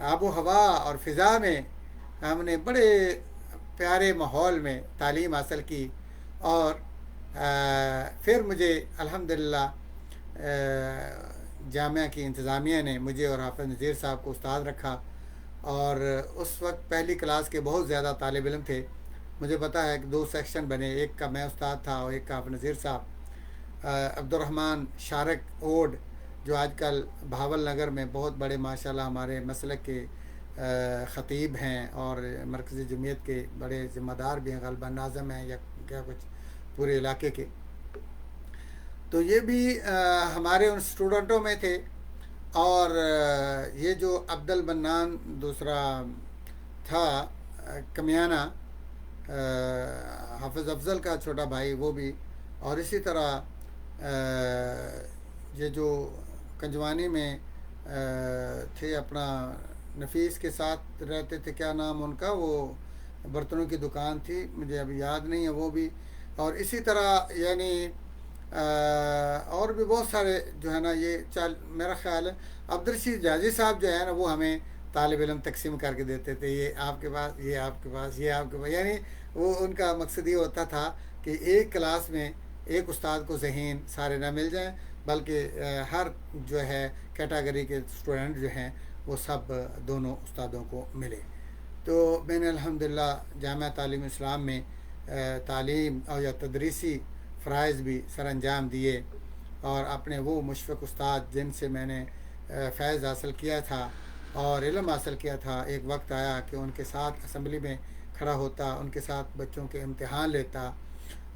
آب و ہوا اور فضا میں ہم نے بڑے پیارے ماحول میں تعلیم حاصل کی. اور پھر مجھے الحمدللہ جامعہ کی انتظامیہ نے مجھے اور حافظ نذیر صاحب کو استاد رکھا. اور اس وقت پہلی کلاس کے بہت زیادہ طالب علم تھے. مجھے پتہ ہے کہ 2 سیکشن بنے، ایک کا میں استاد تھا اور ایک کا حافظ نذیر صاحب. عبدالرحمن شارق اوڈ جو آج کل بھاول نگر میں بہت بڑے ماشاءاللہ ہمارے مسلک کے خطیب ہیں اور مرکزی جمعیت کے بڑے ذمہ دار بھی ہیں، غالباً ناظم ہیں یا کیا کچھ پورے علاقے کے. تو یہ بھی ہمارے ان اسٹوڈنٹوں میں تھے. اور یہ جو عبد البنان دوسرا تھا کمیانہ، حافظ افضل کا چھوٹا بھائی، وہ بھی. اور اسی طرح یہ جو کنجوانی میں تھے اپنا نفیس کے ساتھ رہتے تھے، کیا نام ان کا، وہ برتنوں کی دکان تھی، مجھے ابھی یاد نہیں ہے وہ بھی. اور اسی طرح یعنی اور بھی بہت سارے جو ہے نا، یہ میرا خیال ہے عبدالرشید جاجی صاحب جو ہے نا، وہ ہمیں طالب علم تقسیم کر کے دیتے تھے، یہ آپ کے پاس، یہ آپ کے پاس، یہ آپ کے پاس. یعنی وہ ان کا مقصد یہ ہوتا تھا کہ ایک کلاس میں ایک استاد کو ذہین سارے نہ مل جائیں، بلکہ ہر جو ہے کیٹاگری کے اسٹوڈنٹ جو ہیں وہ سب دونوں استادوں کو ملے. تو میں نے الحمدللہ جامعہ تعلیم اسلام میں تعلیم اور یا تدریسی فرائض بھی سر انجام دیے. اور اپنے وہ مشفق استاد جن سے میں نے فیض حاصل کیا تھا اور علم حاصل کیا تھا، ایک وقت آیا کہ ان کے ساتھ اسمبلی میں کھڑا ہوتا، ان کے ساتھ بچوں کے امتحان لیتا.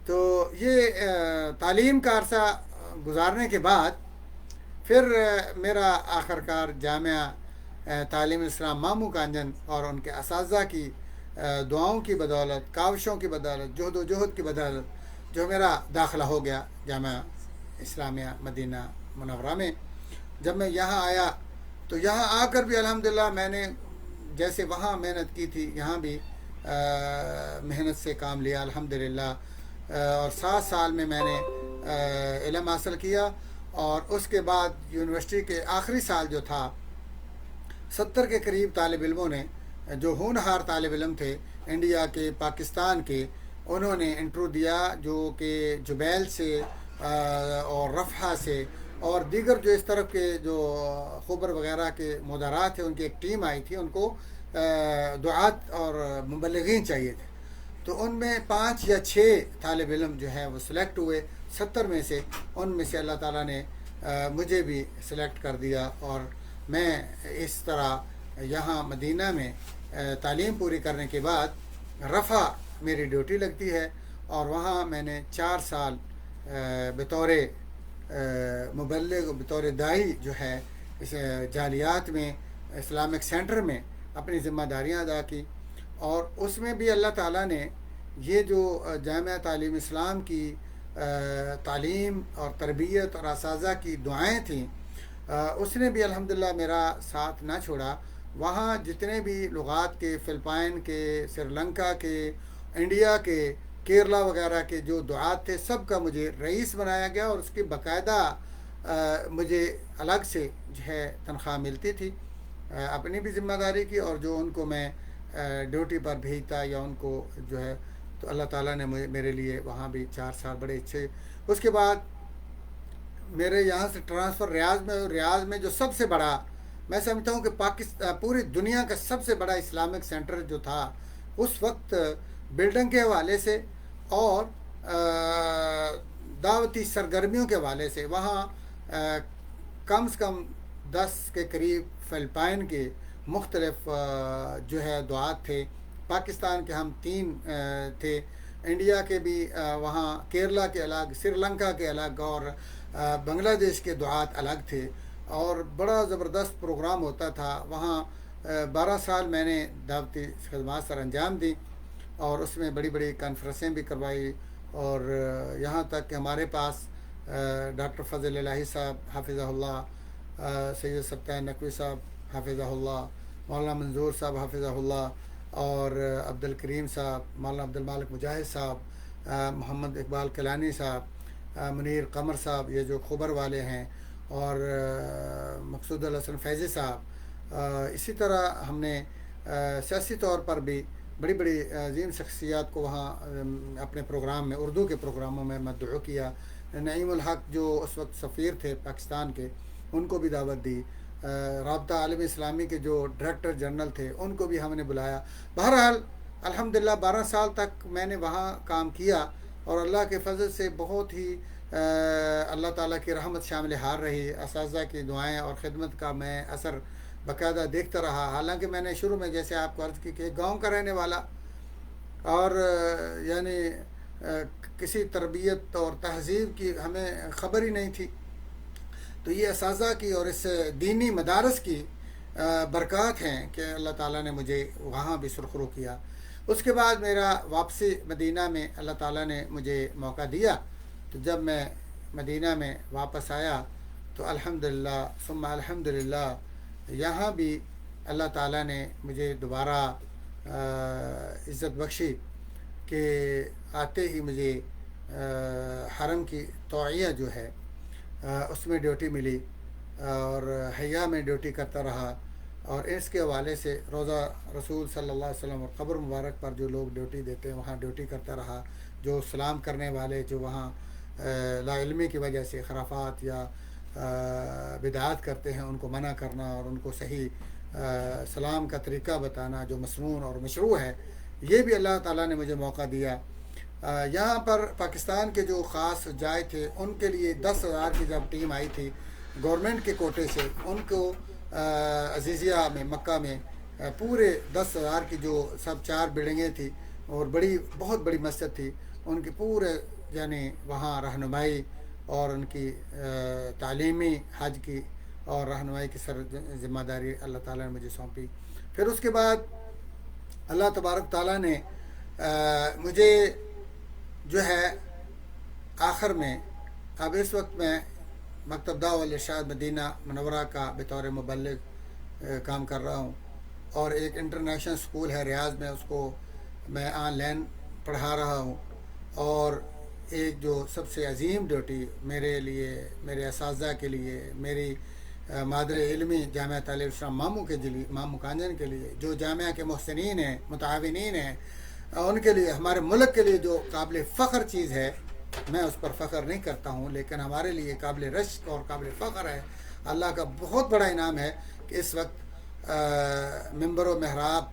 تو یہ تعلیم کا عرصہ گزارنے کے بعد پھر میرا آخرکار جامعہ تعلیم اسلام مامو کانجن اور ان کے اساتذہ کی دعاؤں کی بدولت، کاوشوں کی بدولت، جہد و جہد کی بدولت جو میرا داخلہ ہو گیا جامعہ اسلامیہ مدینہ منورہ میں. جب میں یہاں آیا تو یہاں آ کر بھی الحمدللہ میں نے جیسے وہاں محنت کی تھی یہاں بھی محنت سے کام لیا الحمدللہ. اور 7 سال میں نے علم حاصل کیا. اور اس کے بعد یونیورسٹی کے آخری سال جو تھا، 70 کے قریب طالب علموں نے، جو ہونہار طالب علم تھے انڈیا کے، پاکستان کے، انہوں نے انٹرو دیا، جو کہ جبیل سے اور رفحہ سے اور دیگر جو اس طرف کے جو خبر وغیرہ کے مدارات تھے، ان کی ایک ٹیم آئی تھی، ان کو دعات اور مبلغین چاہیے تھے. تو ان میں 5 یا 6 طالب علم جو ہے وہ سلیکٹ ہوئے 70 میں سے. ان میں سے اللہ تعالیٰ نے مجھے بھی سلیکٹ کر دیا اور میں اس طرح یہاں مدینہ میں تعلیم پوری کرنے کے بعد رفح میری ڈیوٹی لگتی ہے. اور وہاں میں نے 4 سال بطور مبلغ، بطور داعی جو ہے اس جالیات میں، اسلامک سینٹر میں اپنی ذمہ داریاں ادا کی. اور اس میں بھی اللہ تعالیٰ نے یہ جو جامعہ تعلیم اسلام کی تعلیم اور تربیت اور اساتذہ کی دعائیں تھیں، اس نے بھی الحمدللہ میرا ساتھ نہ چھوڑا. وہاں جتنے بھی لغات کے، فلپائن کے، سری لنکا کے، انڈیا کے، کیرلا وغیرہ کے جو دعات تھے، سب کا مجھے رئیس بنایا گیا اور اس کی باقاعدہ مجھے الگ سے جو ہے تنخواہ ملتی تھی اپنی بھی ذمہ داری کی. اور جو ان کو میں ڈیوٹی پر بھیجتا یا ان کو جو ہے، تو اللہ تعالیٰ نے میرے لیے وہاں بھی 4 سال بڑے اچھے. اس کے بعد میرے یہاں سے ٹرانسفر ریاض میں جو سب سے بڑا، میں سمجھتا ہوں کہ پوری دنیا کا سب سے بڑا اسلامک سینٹر جو تھا اس وقت، بلڈنگ کے حوالے سے اور دعوتی سرگرمیوں کے حوالے سے، وہاں کم سے کم 10 کے قریب فلپائن کے مختلف جو ہے دعات تھے. پاکستان کے ہم 3 تھے، انڈیا کے بھی وہاں، کیرلا کے الگ، سری لنکا کے الگ اور بنگلہ دیش کے دعات الگ تھے. اور بڑا زبردست پروگرام ہوتا تھا وہاں. 12 سال میں نے دعوتی خدمات سر انجام دی اور اس میں بڑی بڑی کانفرنسیں بھی کروائی. اور یہاں تک کہ ہمارے پاس ڈاکٹر فضل الہی صاحب حافظہ اللہ، سید سبطین نقوی صاحب حافظہ اللہ، مولانا منظور صاحب حافظہ اللہ، اور عبد الکریم صاحب، مولانا عبد المالک مجاہد صاحب، محمد اقبال کیلانی صاحب، منیر قمر صاحب، یہ جو خبر والے ہیں، اور مقصود الحسن فیضی صاحب. اسی طرح ہم نے سیاسی طور پر بھی بڑی بڑی عظیم شخصیات کو وہاں اپنے پروگرام میں، اردو کے پروگراموں میں مدعو کیا. نعیم الحق جو اس وقت سفیر تھے پاکستان کے، ان کو بھی دعوت دی. رابطہ عالم اسلامی کے جو ڈائریکٹر جنرل تھے ان کو بھی ہم نے بلایا. بہرحال الحمدللہ 12 سال تک میں نے وہاں کام کیا اور اللہ کے فضل سے بہت ہی اللہ تعالیٰ کی رحمت شامل حال رہی. اساتذہ کی دعائیں اور خدمت کا میں اثر باقاعدہ دیکھتا رہا، حالانکہ میں نے شروع میں جیسے آپ کو عرض کی کہ گاؤں کا رہنے والا اور یعنی کسی تربیت اور تہذیب کی ہمیں خبر ہی نہیں تھی. تو یہ اساتذہ کی اور اس دینی مدارس کی برکات ہیں کہ اللہ تعالیٰ نے مجھے وہاں بھی سرخرو کیا. اس کے بعد میرا واپسی مدینہ میں اللہ تعالیٰ نے مجھے موقع دیا. تو جب میں مدینہ میں واپس آیا تو الحمدللہ ثم الحمدللہ یہاں بھی اللہ تعالیٰ نے مجھے دوبارہ عزت بخشی کہ آتے ہی مجھے حرم کی توعیہ جو ہے اس میں ڈیوٹی ملی اور حیا میں ڈیوٹی کرتا رہا. اور اس کے حوالے سے روضہ رسول صلی اللہ علیہ وسلم اور قبر مبارک پر جو لوگ ڈیوٹی دیتے ہیں وہاں ڈیوٹی کرتا رہا. جو سلام کرنے والے جو وہاں لا علمی کی وجہ سے خرافات یا بدعات کرتے ہیں ان کو منع کرنا اور ان کو صحیح سلام کا طریقہ بتانا جو مسنون اور مشروع ہے، یہ بھی اللہ تعالیٰ نے مجھے موقع دیا. یہاں پر پاکستان کے جو خاص جائے تھے ان کے لیے 10,000 کی جب ٹیم آئی تھی گورنمنٹ کے کوٹے سے، ان کو عزیزیہ میں مکہ میں پورے 10,000 کی جو سب 4 بلڈنگیں تھیں اور بہت بڑی مسجد تھی، ان کی پورے یعنی وہاں رہنمائی اور ان کی تعلیمی حج کی اور رہنمائی کی ذمہ داری اللہ تعالیٰ نے مجھے سونپی. پھر اس کے بعد اللہ تبارک تعالیٰ نے مجھے جو ہے آخر میں اب اس وقت میں مکتب دعوت الارشاد مدینہ منورہ کا بطور مبلغ کام کر رہا ہوں اور ایک انٹرنیشنل اسکول ہے ریاض میں، اس کو میں آن لائن پڑھا رہا ہوں. اور ایک جو سب سے عظیم ڈیوٹی میرے لیے، میرے اساتذہ کے لیے، میری مادر علمی جامعہ تعلیم اسلام مامو کانجن کے لیے، جو جامعہ کے محسنین ہیں، متعاونین ہیں، ان کے لیے، ہمارے ملک کے لیے جو قابل فخر چیز ہے، میں اس پر فخر نہیں کرتا ہوں لیکن ہمارے لیے قابل رشک اور قابل فخر ہے. اللہ کا بہت بڑا انعام ہے کہ اس وقت ممبر و محراب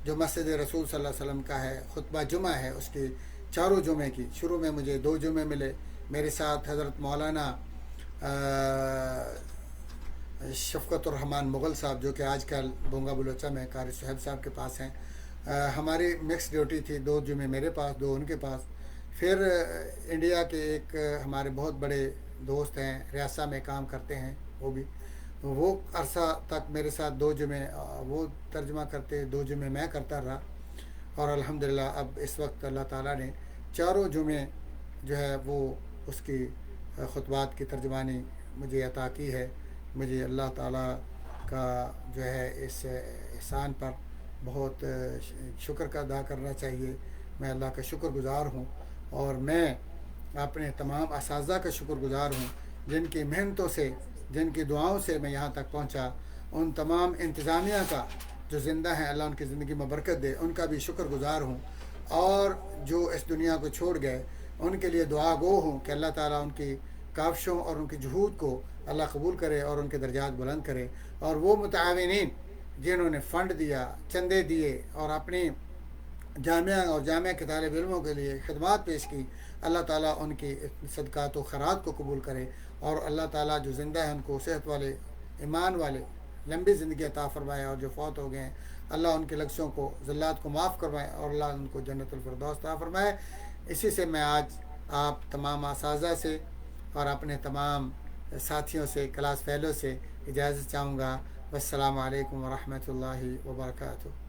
جو مسجد رسول صلی اللہ علیہ وسلم کا ہے، خطبہ جمعہ ہے اس کی 4 جمعے کی، شروع میں مجھے 2 جمعے ملے. میرے ساتھ حضرت مولانا شفقت الرحمان مغل صاحب جو کہ آج کل بونگا بلوچہ میں قاری صاحب صاحب کے پاس ہیں، ہماری مکس ڈیوٹی تھی، 2 جمعے میرے پاس، 2 ان کے پاس. پھر انڈیا کے ایک ہمارے بہت بڑے دوست ہیں، ریاستہ میں کام کرتے ہیں، وہ عرصہ تک میرے ساتھ 2 جمعے وہ ترجمہ کرتے، 2 جمعے میں کرتا رہا. اور الحمدللہ اب اس وقت اللہ تعالیٰ نے 4 جمعے جو ہے وہ اس کی خطبات کی ترجمانی مجھے عطا کی ہے. مجھے اللہ تعالیٰ کا جو ہے اس احسان پر بہت شکر کا ادا کرنا چاہیے. میں اللہ کا شکر گزار ہوں اور میں اپنے تمام اساتذہ کا شکر گزار ہوں جن کی محنتوں سے، جن کی دعاؤں سے میں یہاں تک پہنچا. ان تمام انتظامیہ کا جو زندہ ہیں، اللہ ان کی زندگی میں برکت دے، ان کا بھی شکر گزار ہوں. اور جو اس دنیا کو چھوڑ گئے ان کے لیے دعا گو ہوں کہ اللہ تعالیٰ ان کی کاوشوں اور ان کی جہود کو اللہ قبول کرے اور ان کے درجات بلند کرے. اور وہ متعاونین جنہوں نے فنڈ دیا، چندے دیے اور اپنی جامعہ اور جامعہ کے طالب علموں کے لیے خدمات پیش کی، اللہ تعالیٰ ان کی صدقات و خیرات کو قبول کرے. اور اللہ تعالیٰ جو زندہ ہیں ان کو صحت والے، ایمان والے، لمبی زندگی عطا فرمائے. اور جو فوت ہو گئے ہیں اللہ ان کے لغزشوں کو، ذلات کو معاف کروائے اور اللہ ان کو جنت الفردوس عطا فرمائے. اسی سے میں آج آپ تمام اساتذہ سے اور اپنے تمام ساتھیوں سے، کلاس فیلو سے اجازت چاہوں گا. والسلام علیکم ورحمۃ اللہ وبرکاتہ.